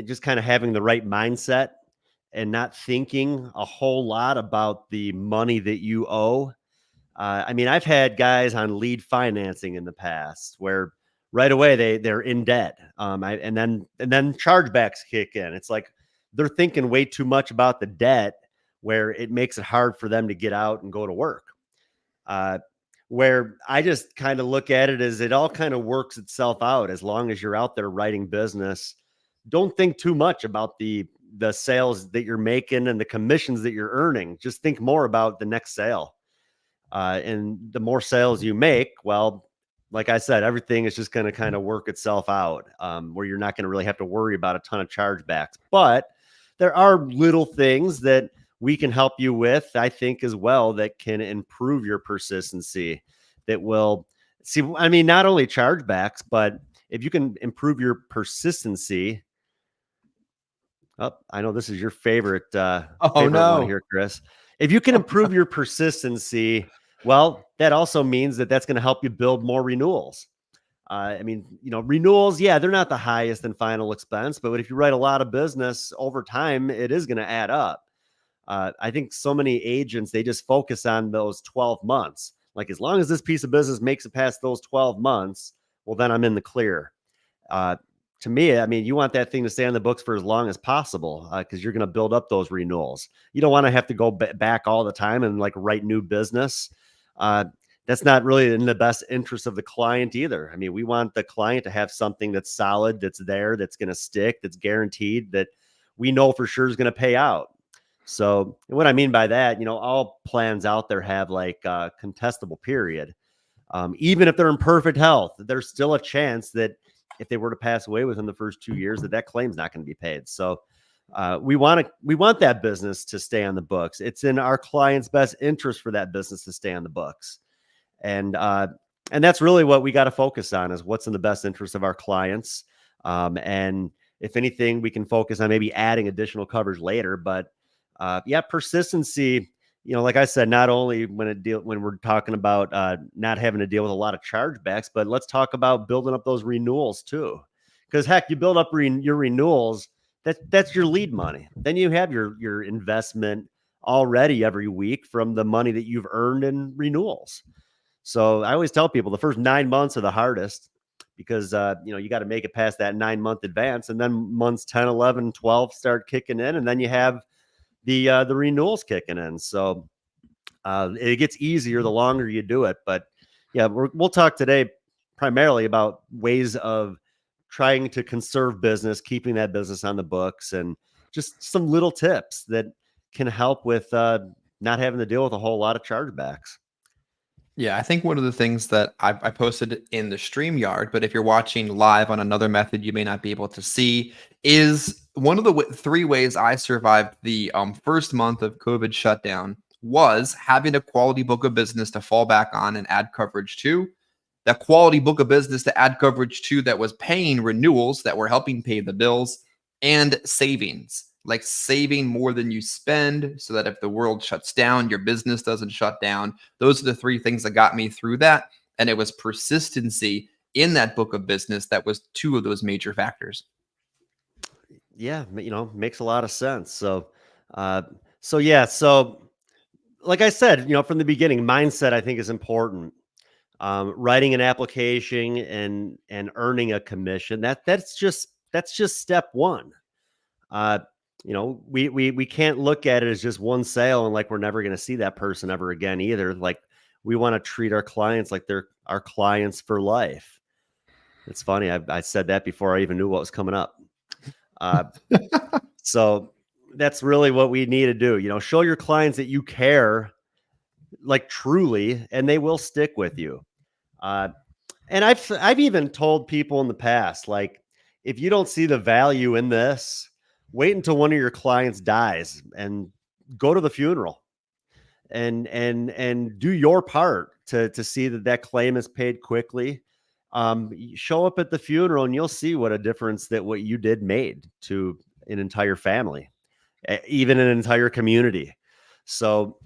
just kind of having the right mindset, and not thinking a whole lot about the money that you owe. I mean, I've had guys on lead financing in the past where right away they're in debt, and then chargebacks kick in. It's like they're thinking way too much about the debt, where it makes it hard for them to get out and go to work. Uh, where I just kind of look at it as it all kind of works itself out as long as you're out there writing business. Don't think too much about the sales that you're making and the commissions that you're earning. Just think more about the next sale. And the more sales you make, well, like I said, everything is just going to kind of work itself out, where you're not going to really have to worry about a ton of chargebacks. But there are little things that we can help you with, I think, as well, that can improve your persistency. That will see, I mean, not only chargebacks, but if you can improve your persistency. Oh, I know this is your favorite Oh favorite one no. here, Chris. If you can improve your persistency, well, that also means that that's going to help you build more renewals. I mean, renewals, yeah, they're not the highest and final expense, but if you write a lot of business over time, it is going to add up. I think so many agents, they just focus on those 12 months. Like, as long as this piece of business makes it past those 12 months, well, then I'm in the clear. Uh, to me, I mean, you want that thing to stay on the books for as long as possible, because you're going to build up those renewals. You don't want to have to go back all the time and like write new business. That's not really in the best interest of the client either. I mean, we want the client to have something that's solid, that's there, that's going to stick, that's guaranteed, that we know for sure is going to pay out. So what I mean by that, all plans out there have like a contestable period. Even if they're in perfect health, there's still a chance that if they were to pass away within the first 2 years, that claim's not going to be paid. So we want that business to stay on the books. It's in our client's best interest for that business to stay on the books. And that's really what we got to focus on, is what's in the best interest of our clients. And if anything, we can focus on maybe adding additional coverage later. But yeah, persistency, like I said, not only when we're talking about not having to deal with a lot of chargebacks, but let's talk about building up those renewals too. Because heck, you build up your renewals, that's your lead money. Then you have your investment already every week from the money that you've earned in renewals. So I always tell people the first 9 months are the hardest, because you got to make it past that 9-month advance, and then months 10, 11, 12 start kicking in, and then you have the renewals kicking in. So it gets easier the longer you do it. But yeah, we'll talk today primarily about ways of trying to conserve business, keeping that business on the books, and just some little tips that can help with not having to deal with a whole lot of chargebacks. Yeah, I think one of the things that I posted in the StreamYard, but if you're watching live on another method, you may not be able to see, is one of the 3 ways I survived the first month of COVID shutdown was having a quality book of business to fall back on and add coverage to. That quality book of business to add coverage to that was paying renewals that were helping pay the bills, and savings, like saving more than you spend so that if the world shuts down, your business doesn't shut down. Those are the 3 things that got me through that. And it was persistency in that book of business that was 2 of those major factors. Yeah, makes a lot of sense. So yeah, so like I said, from the beginning, mindset I think is important. Writing an application and earning a commission, that's just step one. We can't look at it as just one sale and like we're never going to see that person ever again either. Like, we want to treat our clients like they're our clients for life. It's funny, I said that before I even knew what was coming up. So that's really what we need to do. Show your clients that you care, like, truly, and they will stick with you. And I've even told people in the past, like, if you don't see the value in this, wait until one of your clients dies and go to the funeral and do your part to see that claim is paid quickly. Show up at the funeral and you'll see what a difference that what you did made to an entire family, even an entire community. So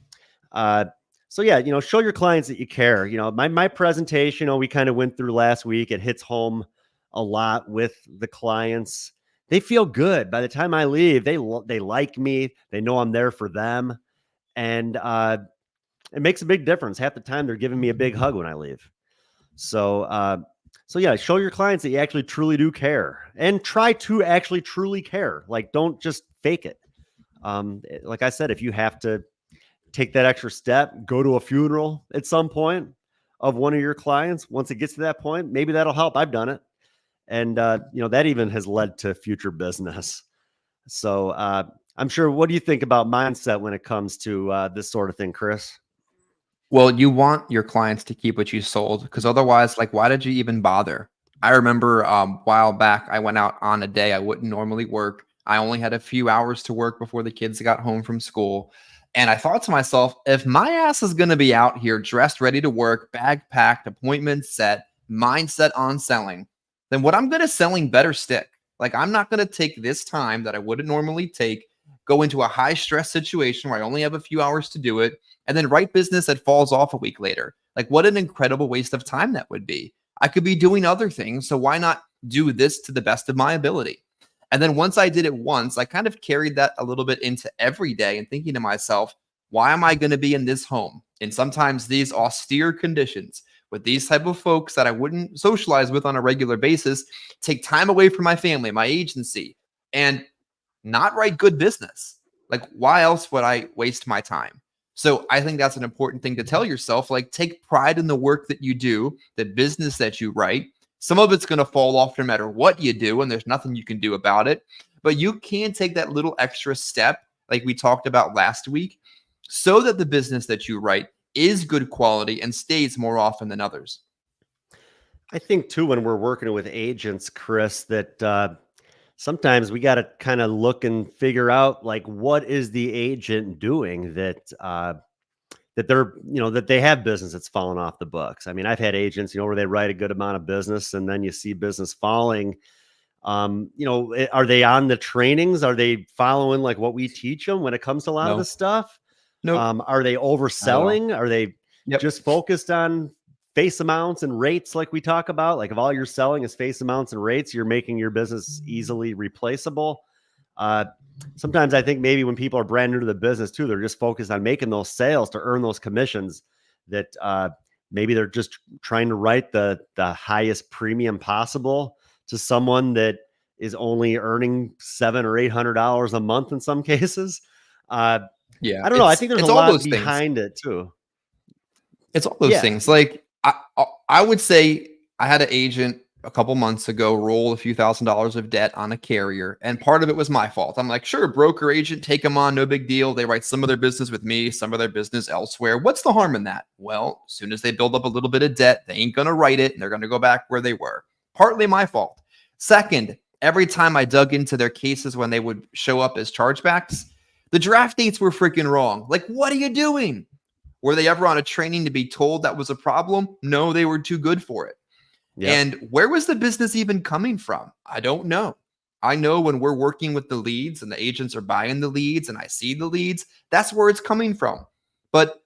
yeah, show your clients that you care. My presentation, we kind of went through last week. It hits home a lot with the clients. They feel good. By the time I leave, they like me. They know I'm there for them. And it makes a big difference. Half the time they're giving me a big hug when I leave. So yeah, show your clients that you actually truly do care, and try to actually truly care. Like, don't just fake it. Like I said, if you have to take that extra step, go to a funeral at some point of one of your clients, once it gets to that point, maybe that'll help. I've done it. And, that even has led to future business. So I'm sure, what do you think about mindset when it comes to this sort of thing, Chris? Well, you want your clients to keep what you sold because otherwise, like, why did you even bother? I remember a while back, I went out on a day I wouldn't normally work. I only had a few hours to work before the kids got home from school. And I thought to myself, if my ass is going to be out here dressed, ready to work, bag packed, appointment set, mindset on selling, then what I'm good at selling better stick. Like, I'm not going to take this time that I wouldn't normally take, go into a high stress situation where I only have a few hours to do it and then write business that falls off a week later. Like, what an incredible waste of time that would be. I could be doing other things. So why not do this to the best of my ability? And then once I did it once, I kind of carried that a little bit into every day and thinking to myself, why am I going to be in this home in sometimes these austere conditions with these type of folks that I wouldn't socialize with on a regular basis, take time away from my family, my agency, and not write good business? Like, why else would I waste my time? So I think that's an important thing to tell yourself. Like, take pride in the work that you do, the business that you write. Some of it's going to fall off no matter what you do, and there's nothing you can do about it. But you can take that little extra step, like we talked about last week, so that the business that you write is good quality and stays more often than others. I think too, when we're working with agents, Chris, that sometimes we got to kind of look and figure out like what is the agent doing that they're, that they have business that's fallen off the books. I mean, I've had agents, where they write a good amount of business and then you see business falling. Are they on the trainings? Are they following like what we teach them when it comes to a lot of No, this stuff? nope, Are they not at all. overselling? Are they Yep. just focused on face amounts and rates like we talk about? Like if all you're selling is face amounts and rates, you're making your business easily replaceable. Uh, Sometimes I think maybe when people are brand new to the business too, they're just focused on making those sales to earn those commissions that maybe they're just trying to write the highest premium possible to someone that is only earning $700 or $800 a month in some cases. Yeah, I don't know. I it's think there's a it's all lot those things. behind it too. It's all those Yeah. things. Like I would say I had an agent a couple months ago roll a few $1,000s of debt on a carrier, and part of it was my fault. I'm like, sure, broker agent, take them on, no big deal. They write some of their business with me, some of their business elsewhere. What's the harm in that? Well, as soon as they build up a little bit of debt, they ain't gonna write it, and they're gonna go back where they were. Partly my fault. Second, every time I dug into their cases when they would show up as chargebacks, the draft dates were freaking wrong. Like, what are you doing? Were they ever on a training to be told that was a problem? No, they were too good for it. Yep. And where was the business even coming from? I don't know. I know when we're working with the leads and the agents are buying the leads and I see the leads, that's where it's coming from. But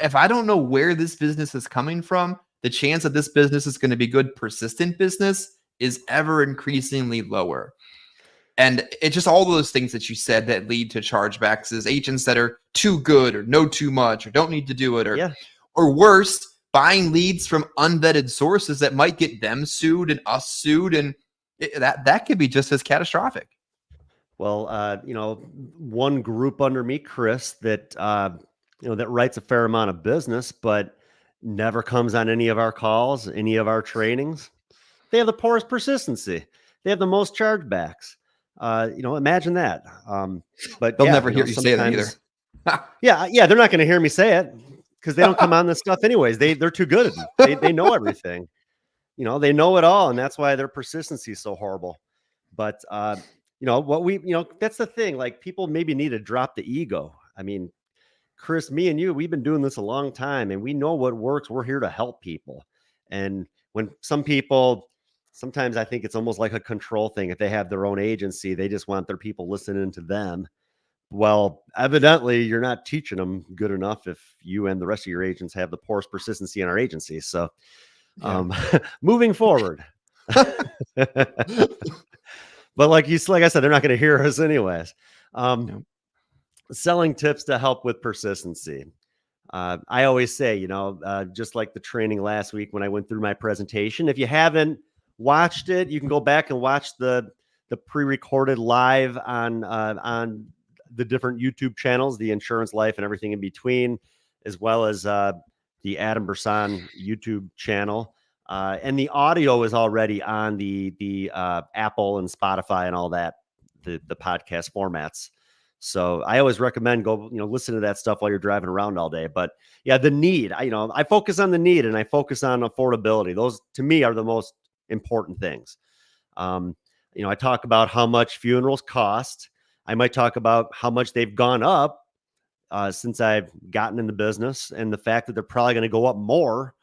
if I don't know where this business is coming from, the chance that this business is going to be good, persistent business is ever increasingly lower. And it's just all those things that you said that lead to chargebacks is agents that are too good or know too much or don't need to do it, Yeah. or worse, buying leads from unvetted sources that might get them sued and us sued. And that could be just as catastrophic. Well, one group under me, Chris, that that writes a fair amount of business, but never comes on any of our calls, any of our trainings. They have the poorest persistency. They have the most chargebacks. Imagine that. But They'll yeah, never hear you say that either. sometimes, yeah, they're not going to hear me say it because they don't come on this stuff anyways. They're too good. They know everything. They know it all, and that's why their persistency is so horrible. But that's the thing. Like people maybe need to drop the ego. I mean, Chris, me and you, we've been doing this a long time and we know what works. We're here to help people. And when some people, sometimes I think it's almost like a control thing. If they have their own agency, they just want their people listening to them. Well, evidently, you're not teaching them good enough if you and the rest of your agents have the poorest persistency in our agency. So, Yeah. moving forward. But like I said, they're not going to hear us anyways. No. Selling tips to help with persistency. I always say, just like the training last week when I went through my presentation, if you haven't watched it, you can go back and watch the pre-recorded live on the different YouTube channels, the Insurance Life and everything in between, as well as the Adam Bersan YouTube channel. And the audio is already on the Apple and Spotify and all that, the podcast formats. So I always recommend go, listen to that stuff while you're driving around all day. But yeah, the need, I focus on the need and I focus on affordability. Those to me are the most important things. Um, I talk about how much funerals cost. I might talk about how much they've gone up since I've gotten in the business and the fact that they're probably going to go up more.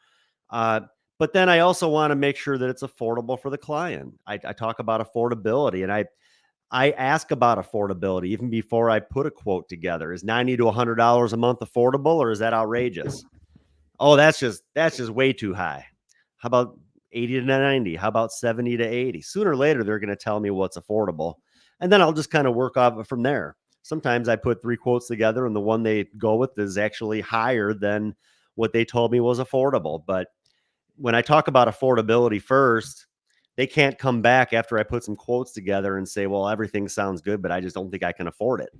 Uh, but then I also want to make sure that it's affordable for the client. I talk about affordability and I ask about affordability even before I put a quote together. Is $90 to $100 a month affordable, or is that outrageous? Oh, that's just way too high. How about 80 to 90? How about 70 to 80? Sooner or later, they're going to tell me what's affordable. And then I'll just kind of work off it from there. Sometimes I put 3 quotes together and the one they go with is actually higher than what they told me was affordable. But when I talk about affordability first, they can't come back after I put some quotes together and say, well, everything sounds good, but I just don't think I can afford it.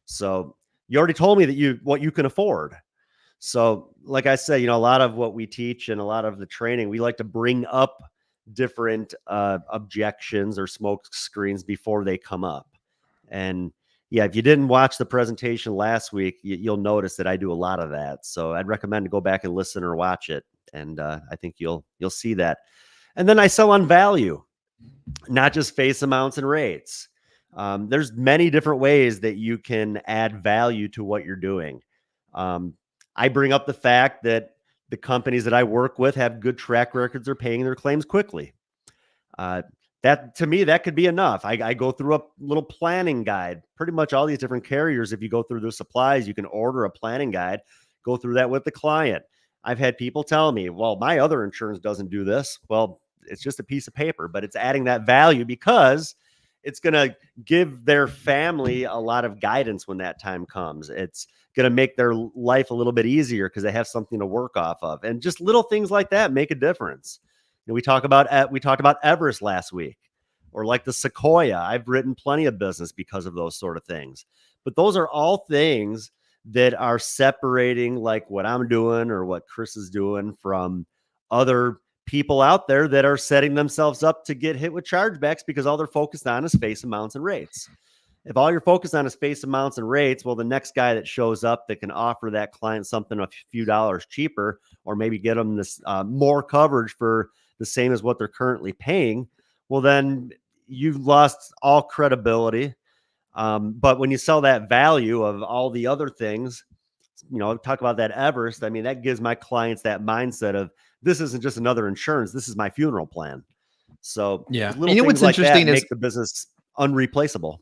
So you already told me that what you can afford. So like I said, a lot of what we teach and a lot of the training, we like to bring up different objections or smoke screens before they come up. And yeah, if you didn't watch the presentation last week, you'll notice that I do a lot of that. So I'd recommend to go back and listen or watch it. And I think you'll see that. And then I sell on value, not just face amounts and rates. There's many different ways that you can add value to what you're doing. I bring up the fact that the companies that I work with have good track records of paying their claims quickly. That to me, that could be enough. I go through a little planning guide. Pretty much all these different carriers, if you go through the supplies, you can order a planning guide, go through that with the client. I've had people tell me, well, my other insurance doesn't do this. Well, it's just a piece of paper, but it's adding that value because it's going to give their family a lot of guidance when that time comes. It's going to make their life a little bit easier because they have something to work off of. And just little things like that make a difference. We talked about Everest last week, or like the Sequoia. I've written plenty of business because of those sort of things. But those are all things that are separating like what I'm doing or what Chris is doing from other people out there that are setting themselves up to get hit with chargebacks because all they're focused on is face amounts and rates. If all you're focused on is face amounts and rates, well, the next guy that shows up that can offer that client something a few dollars cheaper, or maybe get them this more coverage for the same as what they're currently paying, well, then you've lost all credibility. But when you sell that value of all the other things, talk about that Everest. I mean, that gives my clients that mindset of this isn't just another insurance. This is my funeral plan. So Yeah. little things What's like that interesting is make the business unreplaceable.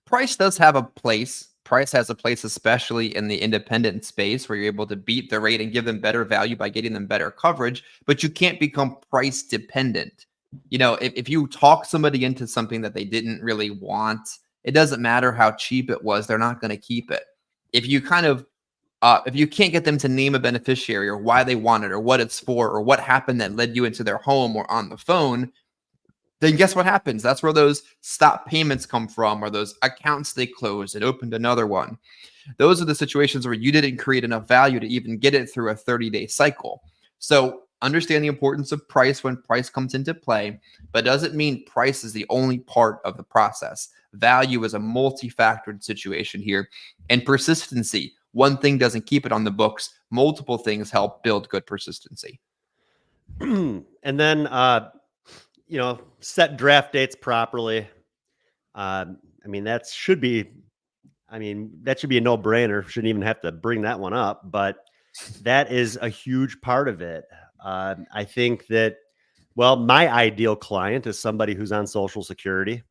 price does have a place. Price has a place, especially in the independent space where you're able to beat the rate and give them better value by getting them better coverage, but you can't become price dependent. If you talk somebody into something that they didn't really want, it doesn't matter how cheap it was, they're not going to keep it. If you if you can't get them to name a beneficiary or why they want it or what it's for or what happened that led you into their home or on the phone, then guess what happens? That's where those stop payments come from, or those accounts they closed and opened another one. Those are the situations where you didn't create enough value to even get it through a 30-day cycle. So understand the importance of price when price comes into play, but doesn't mean price is the only part of the process. Value is a multi-factored situation here. And persistency, one thing doesn't keep it on the books. Multiple things help build good persistency. And then, set draft dates properly. That should be a no-brainer. Shouldn't even have to bring that one up, but that is a huge part of it. I think that, my ideal client is somebody who's on Social Security,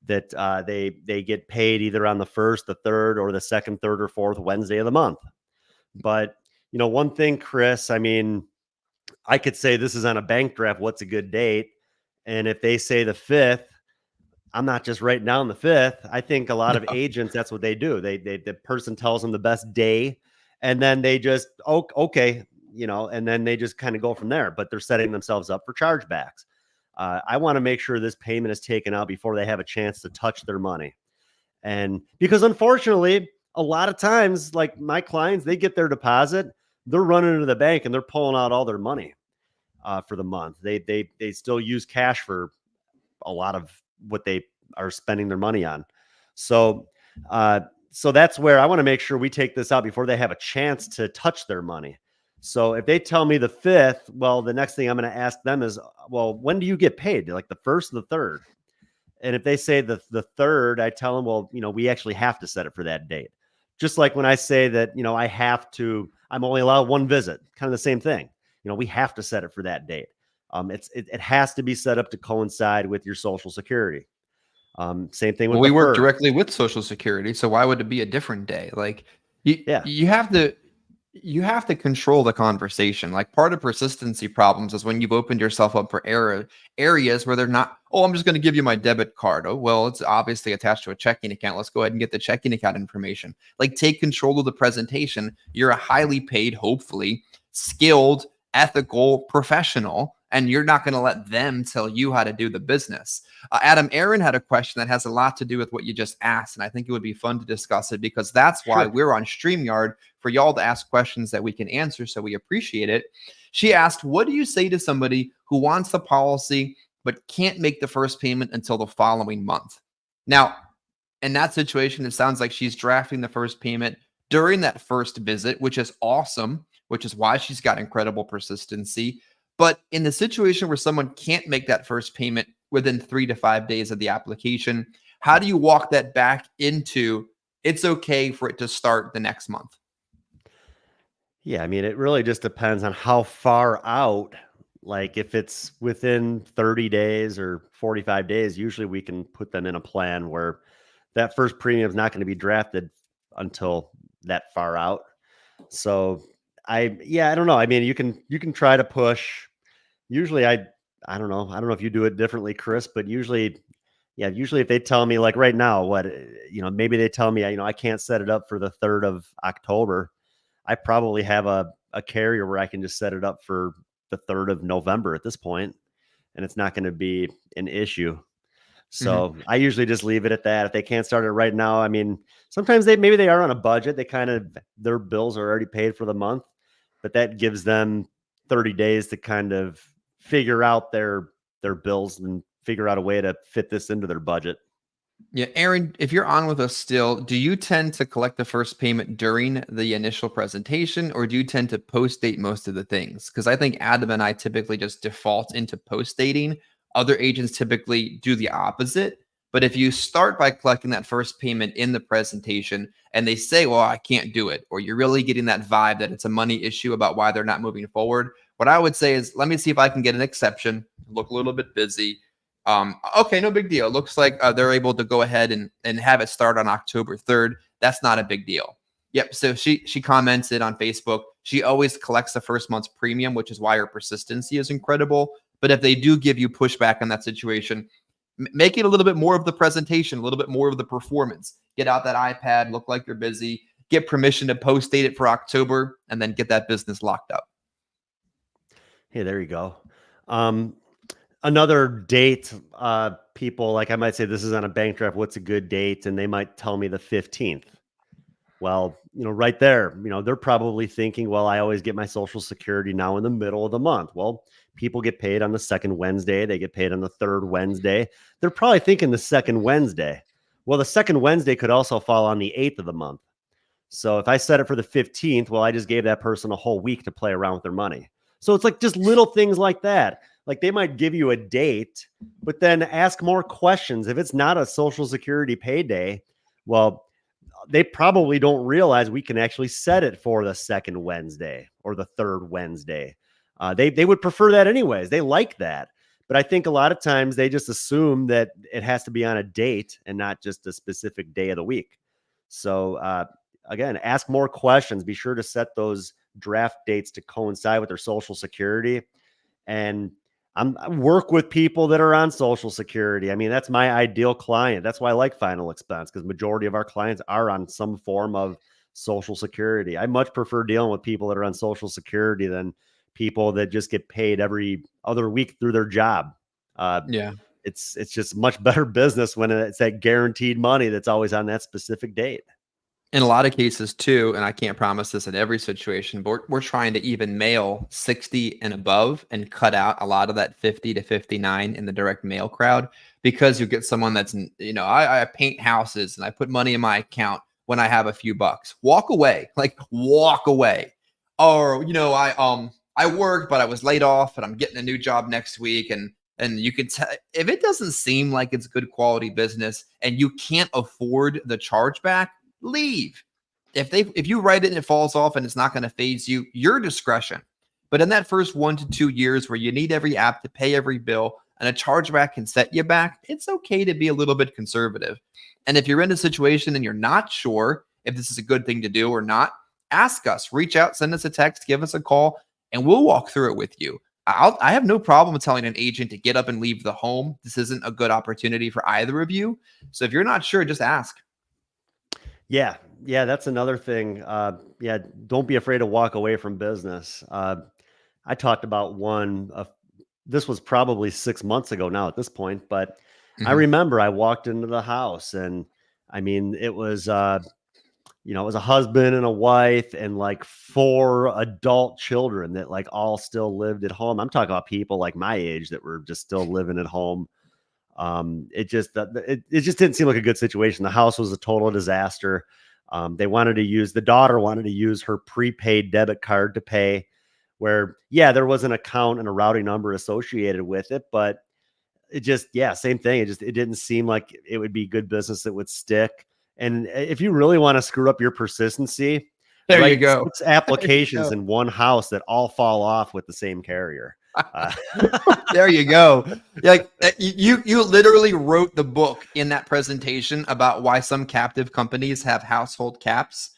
that they get paid either on the first, the third, or the second, third, or fourth Wednesday of the month. But, one thing, Chris, I could say this is on a bank draft. What's a good date? And if they say the 5th, I'm not just writing down the 5th. I think a lot of agents, that's what they do. The person tells them the best day, and then they just, okay, and then they just kind of go from there, but they're setting themselves up for chargebacks. I want to make sure this payment is taken out before they have a chance to touch their money. And because unfortunately, a lot of times, like my clients, they get their deposit, they're running to the bank and they're pulling out all their money for the month. They still use cash for a lot of what they are spending their money on. So So that's where I want to make sure we take this out before they have a chance to touch their money. So if they tell me the 5th, well, the next thing I'm going to ask them is, well, when do you get paid? Like the 1st or the 3rd? And if they say the 3rd, I tell them, well, we actually have to set it for that date. Just like when I say that, I'm only allowed one visit, kind of the same thing. We have to set it for that date. It has to be set up to coincide with your Social Security. Same thing with Well, the we work first. directly with Social Security, so why would it be a different day? Like Yeah. you have to control the conversation. Like part of persistency problems is when you've opened yourself up for areas where they're not, oh, I'm just going to give you my debit card. Oh, well, it's obviously attached to a checking account. Let's go ahead and get the checking account information. Like take control of the presentation. You're a highly paid, hopefully skilled, ethical professional, and you're not going to let them tell you how to do the business. Adam, Aaron had a question that has a lot to do with what you just asked, and I think it would be fun to discuss it because that's why we're on StreamYard, for y'all to ask questions that we can answer, so we appreciate it. She asked, what do you say to somebody who wants the policy but can't make the first payment until the following month? Now, in that situation, it sounds like she's drafting the first payment during that first visit, which is awesome, which is why she's got incredible persistency. But in the situation where someone can't make that first payment within 3 to 5 days of the application, how do you walk that back into it's okay for it to start the next month? Yeah, I mean, it really just depends on how far out. Like if it's within 30 days or 45 days, usually we can put them in a plan where that first premium is not going to be drafted until that far out. So I don't know. I mean, you can try to push. Usually I don't know. I don't know if you do it differently, Chris, but usually if they tell me like right now, maybe they tell me, I can't set it up for the 3rd of October. I probably have a carrier where I can just set it up for the 3rd of November at this point, and it's not going to be an issue. So I usually just leave it at that. If they can't start it right now, I mean, sometimes maybe they are on a budget. Their bills are already paid for the month, but that gives them 30 days to kind of figure out their bills and figure out a way to fit this into their budget. Yeah, Aaron, if you're on with us still, do you tend to collect the first payment during the initial presentation, or do you tend to post date most of the things? Because I think Adam and I typically just default into post dating. Other agents typically do the opposite. But if you start by collecting that first payment in the presentation and they say, well, I can't do it, or you're really getting that vibe that it's a money issue about why they're not moving forward, what I would say is, let me see if I can get an exception, look a little bit busy. Okay, no big deal. Looks like they're able to go ahead and have it start on October 3rd. That's not a big deal. Yep. So she commented on Facebook. She always collects the first month's premium, which is why her persistency is incredible. But if they do give you pushback on that situation, make it a little bit more of the presentation, a little bit more of the performance. Get out that iPad, look like you're busy, get permission to post date it for October, and then get that business locked up. Hey, there you go. Another date, people like I might say this is on a bank draft. What's a good date? And they might tell me the 15th. Well, right there, they're probably thinking, well, I always get my Social Security now in the middle of the month. Well, people get paid on the second Wednesday. They get paid on the third Wednesday. They're probably thinking the second Wednesday. Well, the second Wednesday could also fall on the 8th of the month. So if I set it for the 15th, well, I just gave that person a whole week to play around with their money. So it's like just little things like that. Like they might give you a date, but then ask more questions. If it's not a Social Security payday, well, they probably don't realize we can actually set it for the second Wednesday or the third Wednesday. They would prefer that anyways. They like that. But I think a lot of times they just assume that it has to be on a date and not just a specific day of the week. So again, ask more questions. Be sure to set those draft dates to coincide with their Social Security. And I work with people that are on Social Security. I mean, that's my ideal client. That's why I like Final Expense, because majority of our clients are on some form of Social Security. I much prefer dealing with people that are on Social Security than people that just get paid every other week through their job. Yeah. It's just much better business when it's that guaranteed money that's always on that specific date. In a lot of cases too, and I can't promise this in every situation, but we're trying to even mail 60 and above and cut out a lot of that 50 to 59 in the direct mail crowd, because you get someone that's, I paint houses and I put money in my account when I have a few bucks. Walk away, like walk away. Or, I worked, but I was laid off and I'm getting a new job next week. And you could tell if it doesn't seem like it's good quality business and you can't afford the chargeback, leave. If you write it and it falls off and it's not going to phase you, your discretion. But in that first 1 to 2 years where you need every app to pay every bill and a chargeback can set you back, it's okay to be a little bit conservative. And if you're in a situation and you're not sure if this is a good thing to do or not, ask us, reach out, send us a text, give us a call, and we'll walk through it with you. I have no problem telling an agent to get up and leave the home. This isn't a good opportunity for either of you. So if you're not sure, just ask. Yeah. Yeah. That's another thing. Yeah. Don't be afraid to walk away from business. I talked about one this was probably 6 months ago now at this point, but I Mhm. remember I walked into the house and I mean, it was, it was a husband and a wife and like 4 adult children that like all still lived at home. I'm talking about people like my age that were just still living at home. It just didn't seem like a good situation. The house was a total disaster. The daughter wanted to use her prepaid debit card to pay, where, yeah, there was an account and a routing number associated with it, but same thing. It didn't seem like it would be good business that would stick. And if you really want to screw up your persistency, There you write go. 6 There you applications go. in one house that all fall off with the same carrier. Uh, There you go. Like you literally wrote the book in that presentation about why some captive companies have household caps,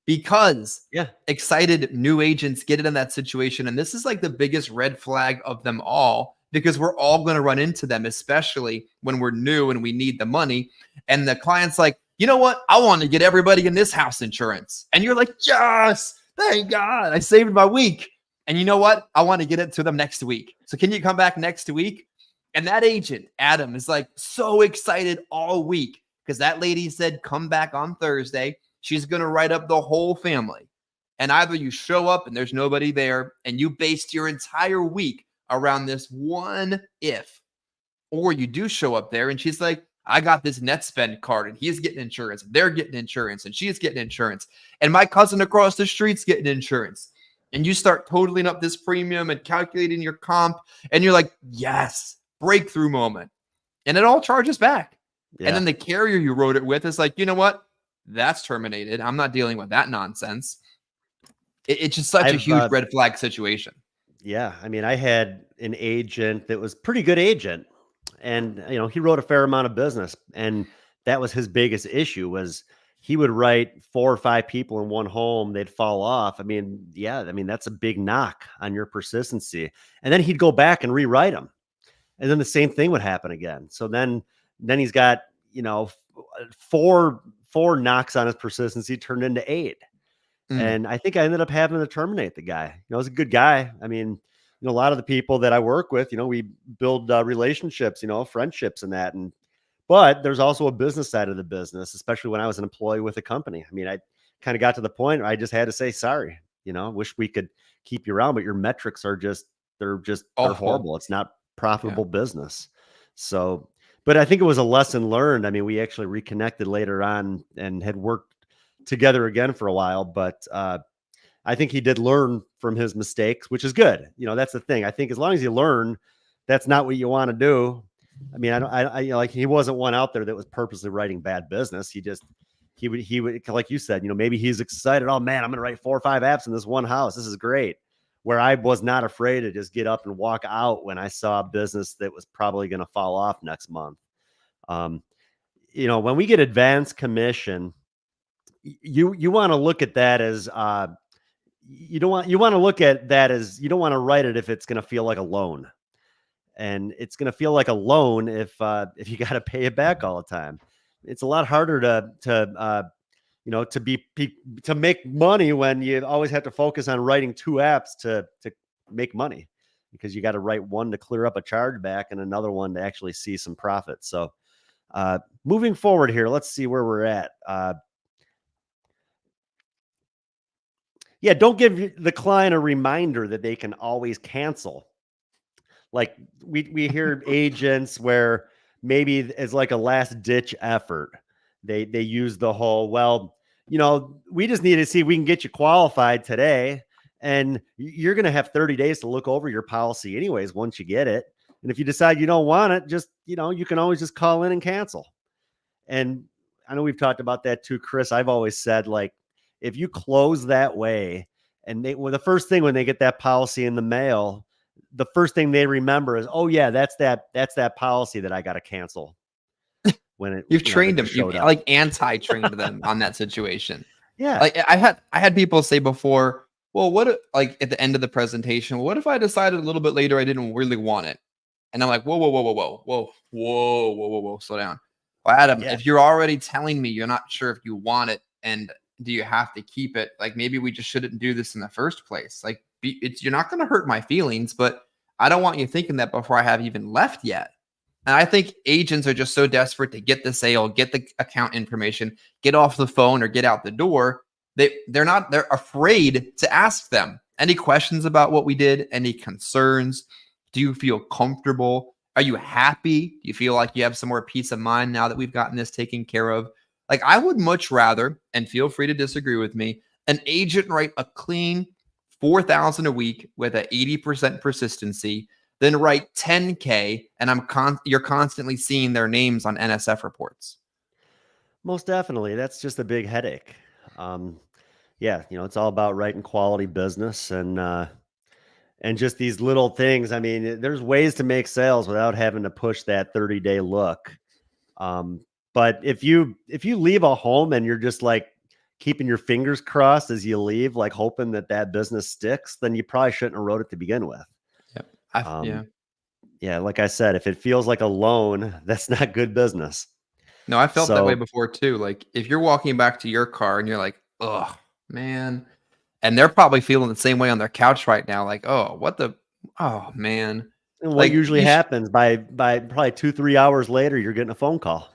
because yeah. excited new agents get it in that situation. And this is like the biggest red flag of them all, because we're all going to run into them, especially when we're new and we need the money. And the client's like, you know what? I want to get everybody in this house insurance. And you're like, yes, thank God, I saved my week. And you know what? I want to get it to them next week. So can you come back next week? And that agent, Adam, is like so excited all week because that lady said, come back on Thursday. She's going to write up the whole family. And either you show up and there's nobody there and you based your entire week around this one if, or you do show up there and she's like, I got this net spend card and he's getting insurance. They're getting insurance and she's getting insurance. And my cousin across the street's getting insurance. And you start totaling up this premium and calculating your comp. And you're like, yes, breakthrough moment. And it all charges back. And Yeah. then the carrier you wrote it with is like, you know what? That's terminated. I'm not dealing with that nonsense. It's just such a I've, huge red flag situation. yeah. I mean, I had an agent that was pretty good agent, and he wrote a fair amount of business, and that was his biggest issue was he would write 4 or 5 people in one home, they'd fall off. I mean, yeah, I mean, that's a big knock on your persistency. And then he'd go back and rewrite them. And then the same thing would happen again. So then he's got, 4 knocks on his persistency turned into 8. Mm. And I think I ended up having to terminate the guy. He was a good guy. I mean, a lot of the people that I work with, we build relationships, friendships and that. But there's also a business side of the business, especially when I was an employee with a company. I mean, I kind of got to the point where I just had to say, sorry, wish we could keep you around, but your metrics are they're Awful. horrible. It's not profitable business. So, but I think it was a lesson learned. I mean, we actually reconnected later on and had worked together again for a while, but I think he did learn from his mistakes, which is good. That's the thing. I think as long as you learn, that's not what you want to do. I mean, like he wasn't one out there that was purposely writing bad business. He would, like you said, maybe he's excited. Oh man, I'm going to write 4 or 5 apps in this one house. This is great. Where I was not afraid to just get up and walk out when I saw a business that was probably going to fall off next month. When we get advanced commission, you want to look at that as you want to look at that as you don't want to write it if it's going to feel like a loan, and it's going to feel like a loan if you got to pay it back all the time. It's a lot harder to make money when you always have to focus on writing 2 apps to make money, because you got to write one to clear up a chargeback and another one to actually see some profit. So moving forward here, let's see where we're at. Yeah, don't give the client a reminder that they can always cancel. Like we hear agents where maybe as like a last ditch effort, they use the whole, well, we just need to see if we can get you qualified today. And you're going to have 30 days to look over your policy anyways once you get it. And if you decide you don't want it, just, you can always just call in and cancel. And I know we've talked about that too, Chris. I've always said, like, if you close that way, and the first thing when they get that policy in the mail, the first thing they remember is, oh yeah, that's that policy that I got to cancel when it You've that trained them. just You've showed up. like anti-trained them on that situation. Yeah, Like I had people say before, well, like at the end of the presentation, what if I decided a little bit later I didn't really want it? And I'm like, whoa, whoa, whoa, whoa, whoa, whoa, whoa, whoa, whoa, whoa, slow down. Well, Adam, yeah, if you're already telling me you're not sure if you want it and do you have to keep it, like maybe we just shouldn't do this in the first place. Like you're not going to hurt my feelings, but I don't want you thinking that before I have even left yet. And I think agents are just so desperate to get the sale, get the account information, get off the phone or get out the door. They're afraid to ask them any questions about what we did, any concerns. Do you feel comfortable? Are you happy? Do you feel like you have some more peace of mind now that we've gotten this taken care of? Like I would much rather, and feel free to disagree with me, an agent write a clean 4,000 a week with an 80% persistency then write 10K and you're constantly seeing their names on NSF reports. most definitely. That's just a big headache. Um, yeah, it's all about writing quality business and just these little things. I mean, there's ways to make sales without having to push that 30-day look. Um, but if you leave a home and you're just like keeping your fingers crossed as you leave, like hoping that business sticks, then you probably shouldn't have wrote it to begin with. Yep. Um, Yeah. yeah, like I said, if it feels like a loan, that's not good business. No, I felt that way So before too. Like if you're walking back to your car and you're like, oh man. And they're probably feeling the same way on their couch right now. Like, oh man. and what Like usually happens by probably 2-3 hours later, you're getting a phone call.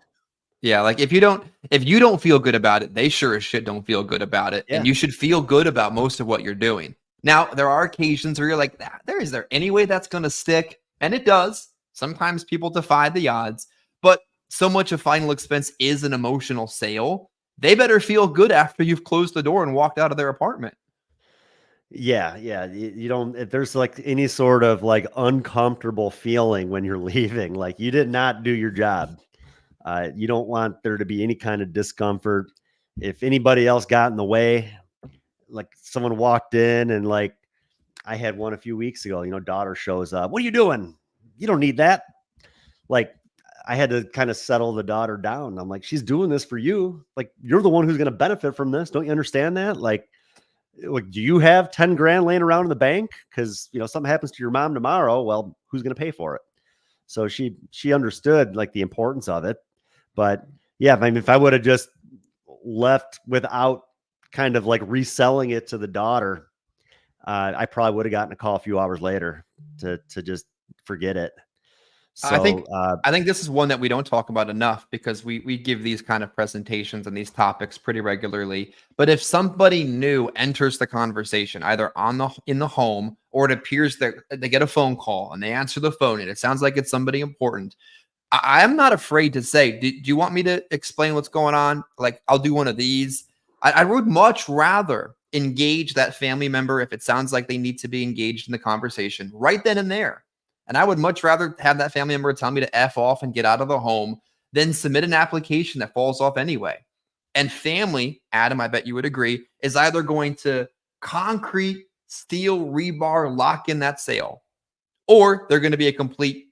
yeah, like if you don't feel good about it, they sure as shit don't feel good about it. And Yeah. you should feel good about most of what you're doing. Now, there are occasions where you're like, is there any way that's gonna stick? And it does. Sometimes people defy the odds, but so much of final expense is an emotional sale. They better feel good after you've closed the door and walked out of their apartment. Yeah, yeah. You don't, if there's like any sort of like uncomfortable feeling when you're leaving, like you did not do your job. You don't want there to be any kind of discomfort. If anybody else got in the way, like someone walked in and like I had one a few weeks ago, daughter shows up. What are you doing? You don't need that. Like I had to kind of settle the daughter down. I'm like, she's doing this for you. Like you're the one who's going to benefit from this. Don't you understand that? Like, do you have 10 grand laying around in the bank? Because something happens to your mom tomorrow. Well, who's going to pay for it? So she understood like the importance of it. But yeah, I mean, if I would have just left without kind of like reselling it to the daughter, I probably would have gotten a call a few hours later to just forget it. I So think I think this is one that we don't talk about enough because we give these kind of presentations and these topics pretty regularly. But if somebody new enters the conversation, either in the home or it appears that they get a phone call and they answer the phone and it sounds like it's somebody important, I'm not afraid to say, do you want me to explain what's going on? Like I'll do one of these. I would much rather engage that family member if it sounds like they need to be engaged in the conversation right then and there. And I would much rather have that family member tell me to F off and get out of the home than submit an application that falls off anyway. And family, Adam, I bet you would agree, is either going to concrete, steel, rebar, lock in that sale, or they're going to be a complete,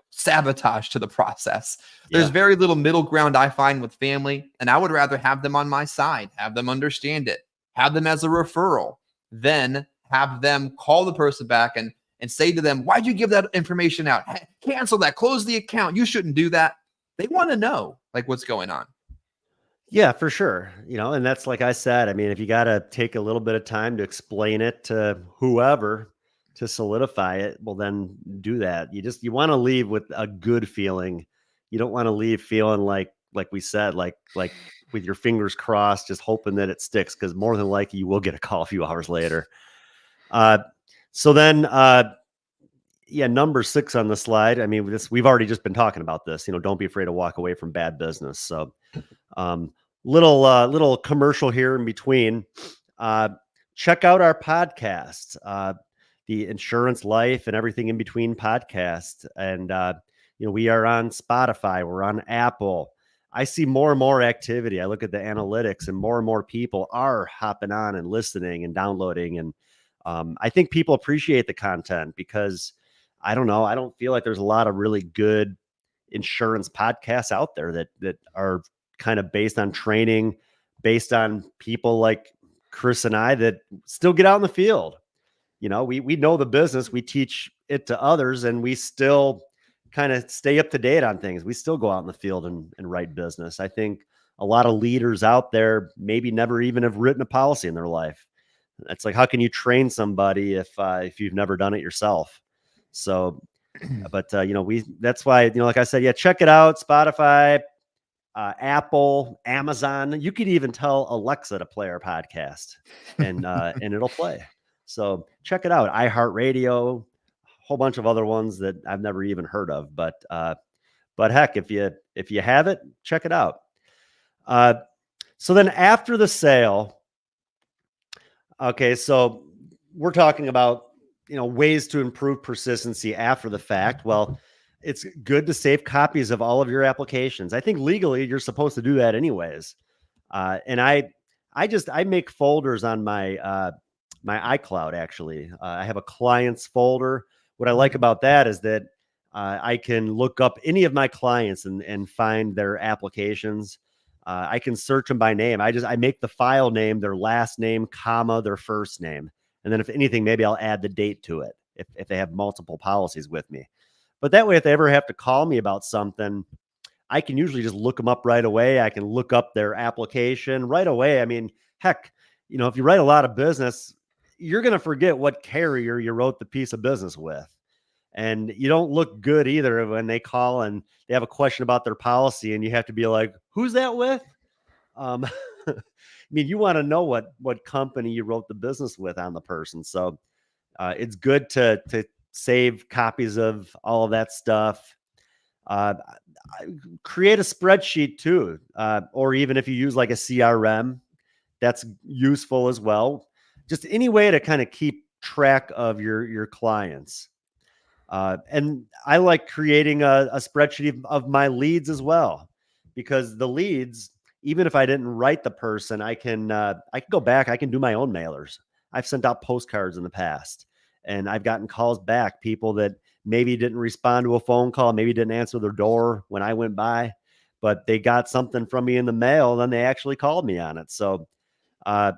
sabotage to the process. There's yeah, very little middle ground I find with family, and I would rather have them on my side, have them understand it, have them as a referral, than have them call the person back and say to them, why'd you give that information out? Cancel that, close the account. You shouldn't do that. They want to know like what's going on. yeah, for sure. And that's like I said, I mean, if you got to take a little bit of time to explain it to whoever to solidify it, well, then do that. You want to leave with a good feeling. You don't want to leave feeling like we said, like with your fingers crossed, just hoping that it sticks, because more than likely you will get a call a few hours later. So then, number 6 on the slide. I mean, we've already just been talking about this. Don't be afraid to walk away from bad business. So, little commercial here in between. Check out our podcast, the Insurance, Life, and Everything in Between podcast. And we are on Spotify. We're on Apple. I see more and more activity. I look at the analytics, and more people are hopping on and listening and downloading. And I think people appreciate the content, because I don't know, I don't feel like there's a lot of really good insurance podcasts out there that are kind of based on training, based on people like Chris and I that still get out in the field. We know the business, we teach it to others, and we still kind of stay up to date on things. We still go out in the field and write business. I think a lot of leaders out there maybe never even have written a policy in their life. It's like, how can you train somebody if you've never done it yourself? So, but that's why, like I said, check it out. Spotify, Apple, Amazon. You could even tell Alexa to play our podcast, and it'll play. So check it out. iHeartRadio, a whole bunch of other ones that I've never even heard of. But heck, if you have it, check it out. So then after the sale, okay, so we're talking about ways to improve persistency after the fact. Well, it's good to save copies of all of your applications. I think legally you're supposed to do that anyways. And I make folders on my my iCloud. Actually, I have a clients folder. What I like about that is that I can look up any of my clients and find their applications. I can search them by name. I make the file name their last name, comma, their first name. And then if anything, maybe I'll add the date to it if they have multiple policies with me. But that way, if they ever have to call me about something, I can usually just look them up right away. I can look up their application right away. I mean, heck, if you write a lot of business, you're going to forget what carrier you wrote the piece of business with. And you don't look good either when they call and they have a question about their policy and you have to be like, who's that with? I mean, you want to know what company you wrote the business with on the person. So it's good to save copies of all of that stuff. Create a spreadsheet too. Or even if you use like a CRM, that's useful as well. Just any way to kind of keep track of your clients. And I like creating a spreadsheet of my leads as well, because the leads, even if I didn't write the person, I can go back. I can do my own mailers. I've sent out postcards in the past, and I've gotten calls back. People that maybe didn't respond to a phone call, maybe didn't answer their door when I went by, but they got something from me in the mail. Then they actually called me on it. So, and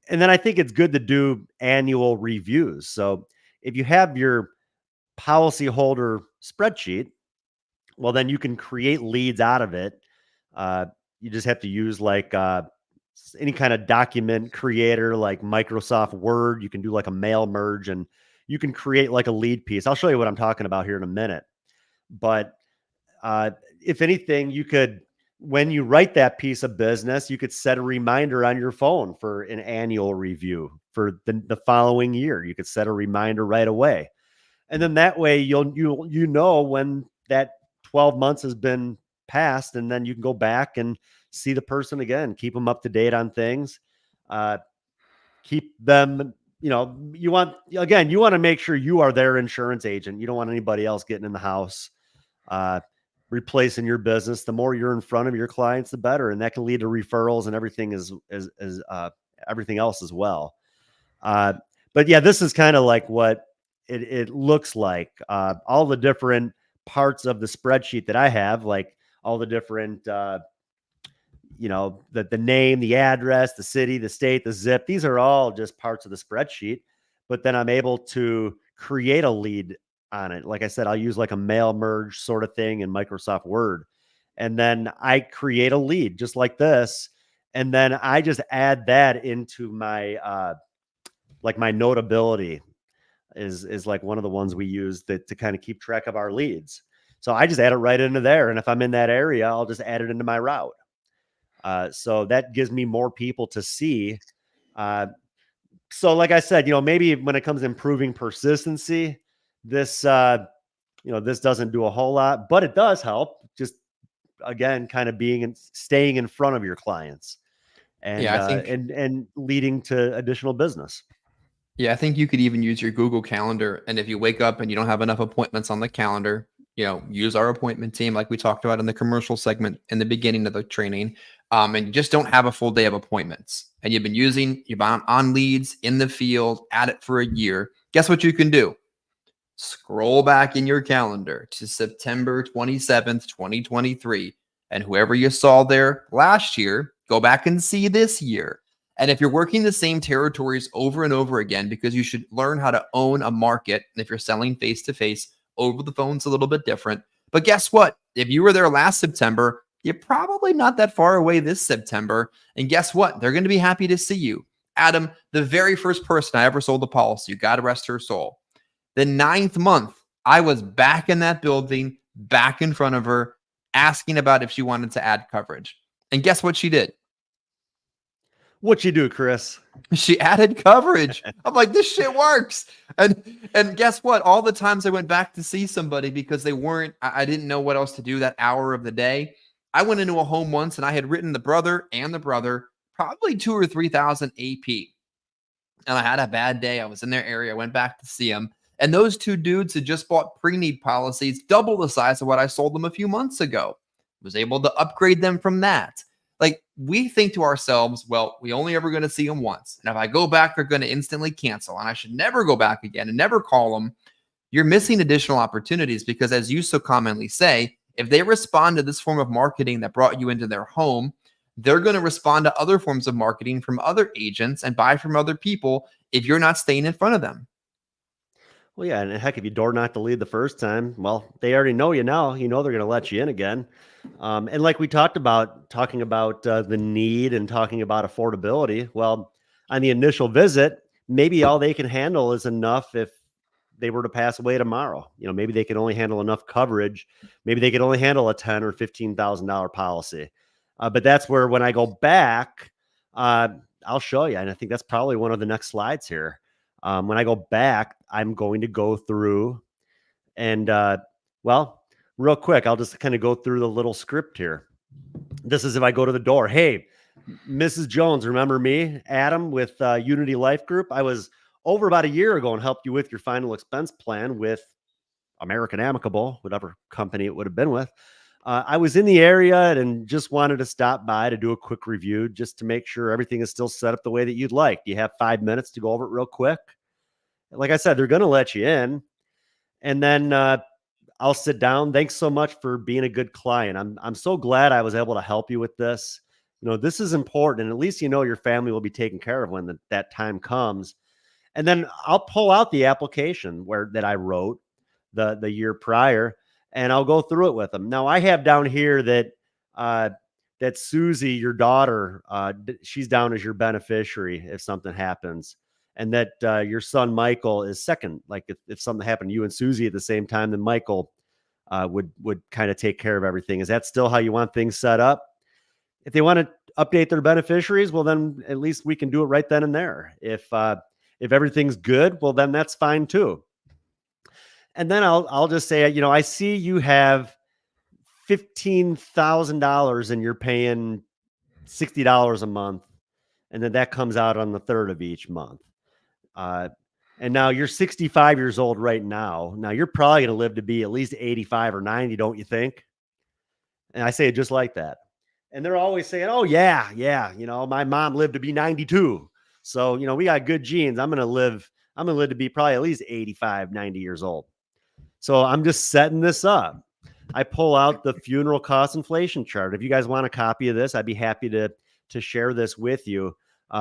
then I think it's good to do annual reviews. So if you have your policyholder spreadsheet, well, then you can create leads out of it. You just have to use like any kind of document creator like Microsoft Word. You can do like a mail merge and you can create like a lead piece. I'll show you what I'm talking about here in a minute. But if anything, you could, when you write that piece of business, you could set a reminder on your phone for an annual review for the following year. You could set a reminder right away. And then that way you'll know when that 12 months has been passed, and then you can go back and see the person again, keep them up to date on things, keep them, you want to make sure you are their insurance agent. You don't want anybody else getting in the house, replacing your business. The more you're in front of your clients, the better. And that can lead to referrals and everything everything else as well. But yeah, this is kind of like what it looks like. All the different parts of the spreadsheet that I have, like all the different, the name, the address, the city, the state, the zip, these are all just parts of the spreadsheet. But then I'm able to create a lead on it. Like I said, I'll use like a mail merge sort of thing in Microsoft Word. And then I create a lead just like this. And then I just add that into my, like my Notability is like one of the ones we use to kind of keep track of our leads. So I just add it right into there. And if I'm in that area, I'll just add it into my route. So that gives me more people to see. So like I said, maybe when it comes to improving persistency, this, this doesn't do a whole lot, but it does help. Just again, kind of being and staying in front of your clients Yeah, and I think and leading to additional business. Yeah, I think you could even use your Google Calendar. And if you wake up and you don't have enough appointments on the calendar, use our appointment team like we talked about in the commercial segment in the beginning of the training. And you just don't have a full day of appointments. And you've been on leads in the field, at it for a year. Guess what you can do? Scroll back in your calendar to September 27th, 2023. And whoever you saw there last year, go back and see this year. And if you're working the same territories over and over again, because you should learn how to own a market. And if you're selling face to face, over the phone's a little bit different. But guess what? If you were there last September, you're probably not that far away this September. And guess what? They're going to be happy to see you. Adam, the very first person I ever sold a policy, God rest her soul. The 9th month, I was back in that building, back in front of her, asking about if she wanted to add coverage. And guess what she did? What you do, Chris? She added coverage. I'm like, this shit works. And guess what? All the times I went back to see somebody because I didn't know what else to do that hour of the day. I went into a home once and I had written the brother probably 2,000 or 3,000 AP. And I had a bad day. I was in their area. I went back to see them. And those two dudes had just bought pre-need policies, double the size of what I sold them a few months ago. Was able to upgrade them from that. Like, we think to ourselves, well, we only ever going to see them once. And if I go back, they're going to instantly cancel. And I should never go back again and never call them. You're missing additional opportunities because, as you so commonly say, if they respond to this form of marketing that brought you into their home, they're going to respond to other forms of marketing from other agents and buy from other people if you're not staying in front of them. Well, yeah, and heck, if you door knocked the lead the first time, well, they already know you now. They're going to let you in again. And like we talking about the need and talking about affordability. Well, on the initial visit, maybe all they can handle is enough if they were to pass away tomorrow. Maybe they can only handle enough coverage. Maybe they could only handle a $10,000 or $15,000 policy. But that's where when I go back, I'll show you. And I think that's probably one of the next slides here. When I go back, I'm going to go through and, real quick, I'll just kind of go through the little script here. This is if I go to the door. Hey, Mrs. Jones, remember me, Adam, with Unity Life Group? I was over about a year ago and helped you with your final expense plan with American Amicable, whatever company it would have been with. I was in the area and just wanted to stop by to do a quick review just to make sure everything is still set up the way that you'd like. Do you have 5 minutes to go over it real quick? Like I said, they're going to let you in. And then I'll sit down. Thanks so much for being a good client. I'm so glad I was able to help you with this. This is important. And at least your family will be taken care of when that time comes. And then I'll pull out the application that I wrote the year prior, and I'll go through it with them. Now I have down here that Susie, your daughter, she's down as your beneficiary if something happens, and that your son Michael is second. Like if something happened to you and Susie at the same time, then Michael would kind of take care of everything. Is that still how you want things set up? If they want to update their beneficiaries, well, then at least we can do it right then and there. If everything's good, well, then that's fine too. And then I'll just say, I see you have $15,000 and you're paying $60 a month. And then that comes out on the 3rd of each month. And now you're 65 years old right now. Now you're probably going to live to be at least 85 or 90, don't you think? And I say it just like that. And they're always saying, oh yeah. My mom lived to be 92. So, we got good genes. I'm going to live to be probably at least 85, 90 years old. So I'm just setting this up. I pull out the funeral cost inflation chart. If you guys want a copy of this, I'd be happy to share this with you.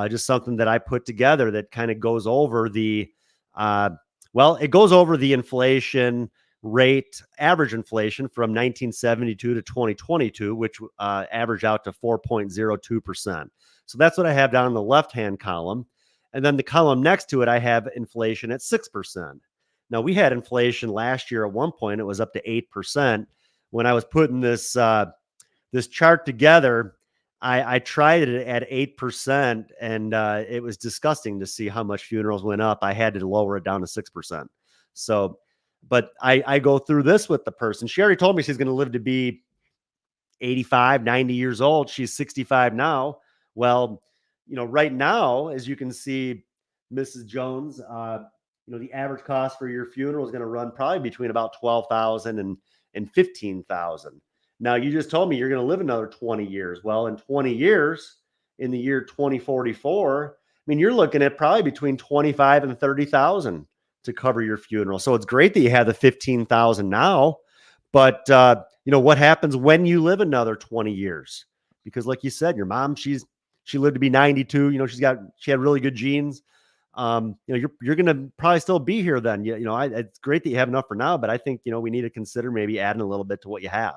Just something that I put together that kind of goes over it goes over the inflation rate, average inflation from 1972 to 2022, which averaged out to 4.02%. So that's what I have down in the left-hand column. And then the column next to it, I have inflation at 6%. Now, we had inflation last year at one point. It was up to 8%. When I was putting this chart together, I tried it at 8%, and it was disgusting to see how much funerals went up. I had to lower it down to 6%. So, but I go through this with the person. She already told me she's going to live to be 85, 90 years old. She's 65 now. Well, right now, as you can see, Mrs. Jones, the average cost for your funeral is going to run probably between about 12,000 and 15,000. Now, you just told me you're going to live another 20 years. Well, in 20 years, in the year 2044, I mean, you're looking at probably between 25 and 30,000 to cover your funeral. So it's great that you have the 15,000 now, but what happens when you live another 20 years? Because like you said, your mom, she lived to be 92. She had really good genes. You're going to probably still be here then. It's great that you have enough for now, but I think, we need to consider maybe adding a little bit to what you have.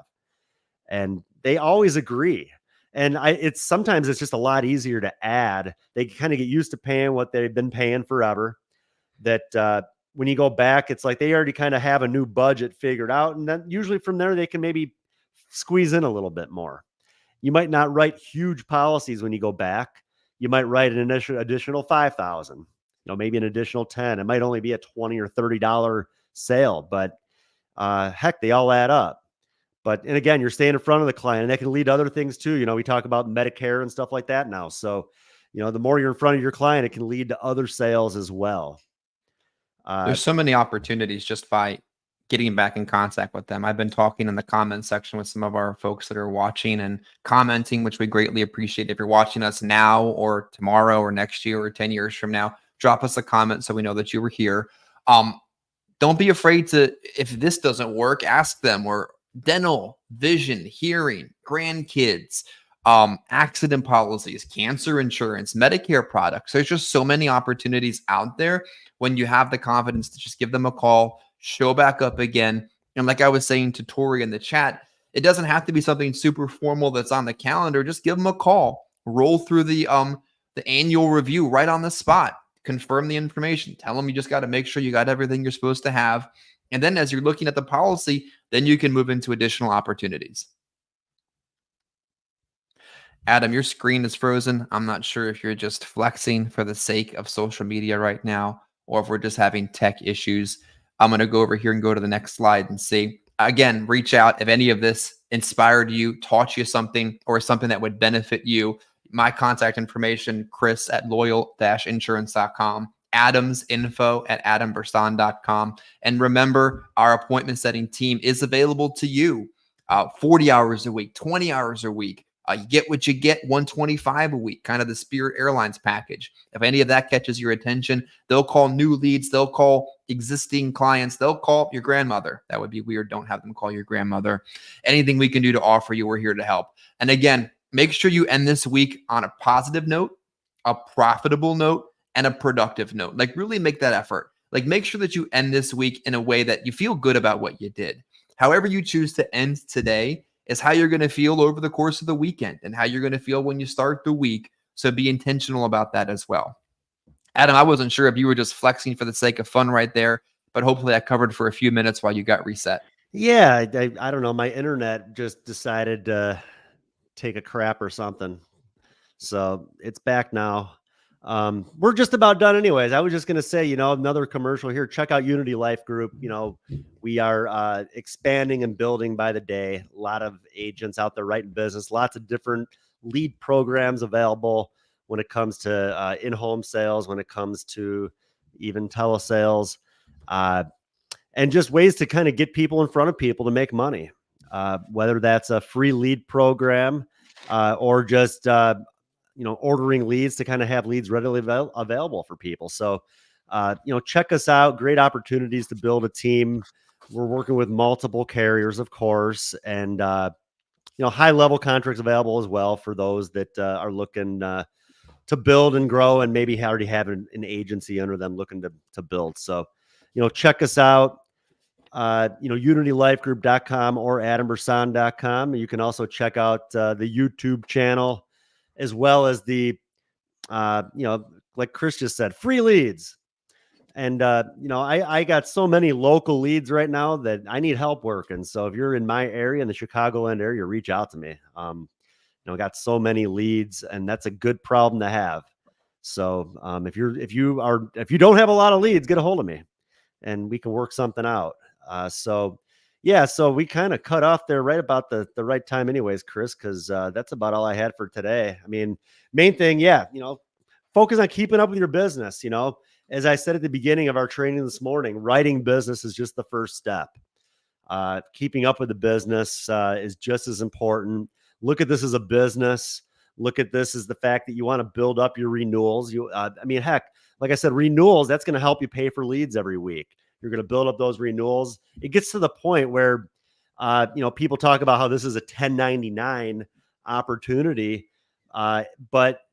And they always agree. And sometimes it's just a lot easier to add. They kind of get used to paying what they've been paying forever. That when you go back, it's like they already kind of have a new budget figured out. And then usually from there, they can maybe squeeze in a little bit more. You might not write huge policies when you go back. You might write an additional 5,000, maybe an additional 10. It might only be a $20 or $30 sale, but heck, they all add up. And again, you're staying in front of the client, and that can lead to other things too. We talk about Medicare and stuff like that now. So, the more you're in front of your client, it can lead to other sales as well. There's so many opportunities just by getting back in contact with them. I've been talking in the comments section with some of our folks that are watching and commenting, which we greatly appreciate. If you're watching us now or tomorrow or next year or 10 years from now, drop us a comment so we know that you were here. Don't be afraid to, if this doesn't work, ask them. Or dental, vision, hearing, grandkids, accident policies, cancer insurance, Medicare products. There's just so many opportunities out there when you have the confidence to just give them a call, show back up again. And like I was saying to Tori in the chat, it doesn't have to be something super formal that's on the calendar. Just give them a call, roll through the annual review right on the spot, confirm the information, tell them you just got to make sure you got everything you're supposed to have. And then as you're looking at the policy, then you can move into additional opportunities. Adam, your screen is frozen. I'm not sure if you're just flexing for the sake of social media right now, or if we're just having tech issues. I'm going to go over here and go to the next slide and see. Again, reach out if any of this inspired you, taught you something, or something that would benefit you. My contact information, chris@loyal-insurance.com. adamsinfo@adambersan.com. And remember, our appointment setting team is available to you 40 hours a week, 20 hours a week. You get what you get, 125 a week, kind of the Spirit Airlines package. If any of that catches your attention, they'll call new leads. They'll call existing clients. They'll call your grandmother. That would be weird. Don't have them call your grandmother. Anything we can do to offer you, we're here to help. And again, make sure you end this week on a positive note, a profitable note, and a productive note. Like really make that effort. Like make sure that you end this week in a way that you feel good about what you did. However you choose to end today is how you're going to feel over the course of the weekend and how you're going to feel when you start the week. So be intentional about that as well. Adam, I wasn't sure if you were just flexing for the sake of fun right there, but hopefully I covered for a few minutes while you got reset. Yeah, I don't know. My internet just decided to take a crap or something. So it's back now. We're just about done anyways. I was just going to say, another commercial here. Check out Unity Life Group. We are expanding and building by the day. A lot of agents out there writing business, lots of different lead programs available when it comes to in-home sales, when it comes to even telesales, and just ways to kind of get people in front of people to make money, whether that's a free lead program or just ordering leads to kind of have leads readily available for people. So, check us out. Great opportunities to build a team. We're working with multiple carriers, of course, and, high level contracts available as well for those that are looking to build and grow and maybe already have an agency under them looking to build. So, check us out. UnityLifeGroup.com or AdamBersan.com. You can also check out the YouTube channel, as well as the, like Chris just said, free leads. And, I got so many local leads right now that I need help working. So if you're in my area, in the Chicagoland area, reach out to me. got so many leads, and that's a good problem to have. So if you don't have a lot of leads, get a hold of me and we can work something out. So we kind of cut off there right about the right time anyways, Chris, because that's about all I had for today. I mean, main thing, focus on keeping up with your business. As I said at the beginning of our training this morning, writing business is just the first step. Keeping up with the business is just as important. Look at this as a business. Look at this as the fact that you want to build up your renewals. Heck, like I said, renewals, that's going to help you pay for leads every week. You're going to build up those renewals. It gets to the point where, people talk about how this is a 1099 opportunity, and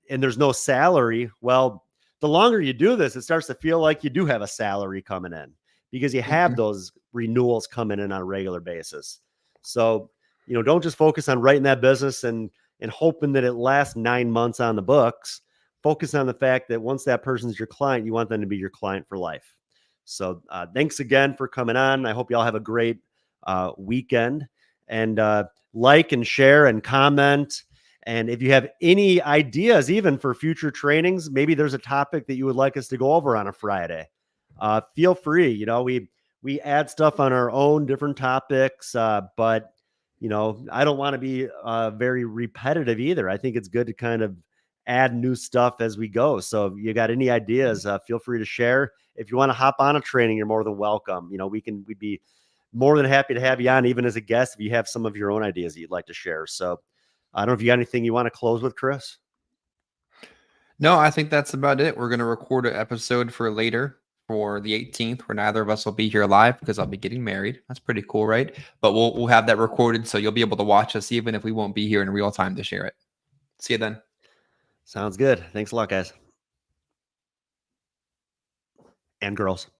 there's no salary. Well, the longer you do this, it starts to feel like you do have a salary coming in because you have those renewals coming in on a regular basis. So, don't just focus on writing that business and hoping that it lasts 9 months on the books. Focus on the fact that once that person's your client, you want them to be your client for life. So thanks again for coming on. I hope y'all have a great weekend, and like and share and comment. And if you have any ideas, even for future trainings, maybe there's a topic that you would like us to go over on a Friday, feel free. We add stuff on our own different topics, but I don't want to be very repetitive either. I think it's good to kind of add new stuff as we go. So if you got any ideas, feel free to share. If you want to hop on a training, you're more than welcome. We'd be more than happy to have you on, even as a guest, if you have some of your own ideas that you'd like to share. So I don't know if you got anything you want to close with, Chris. No, I think that's about it. We're going to record an episode for later, for the 18th, where neither of us will be here live because I'll be getting married. That's pretty cool, right? But we'll have that recorded, so you'll be able to watch us even if we won't be here in real time to share it. See you then. Sounds good. Thanks a lot, guys and girls.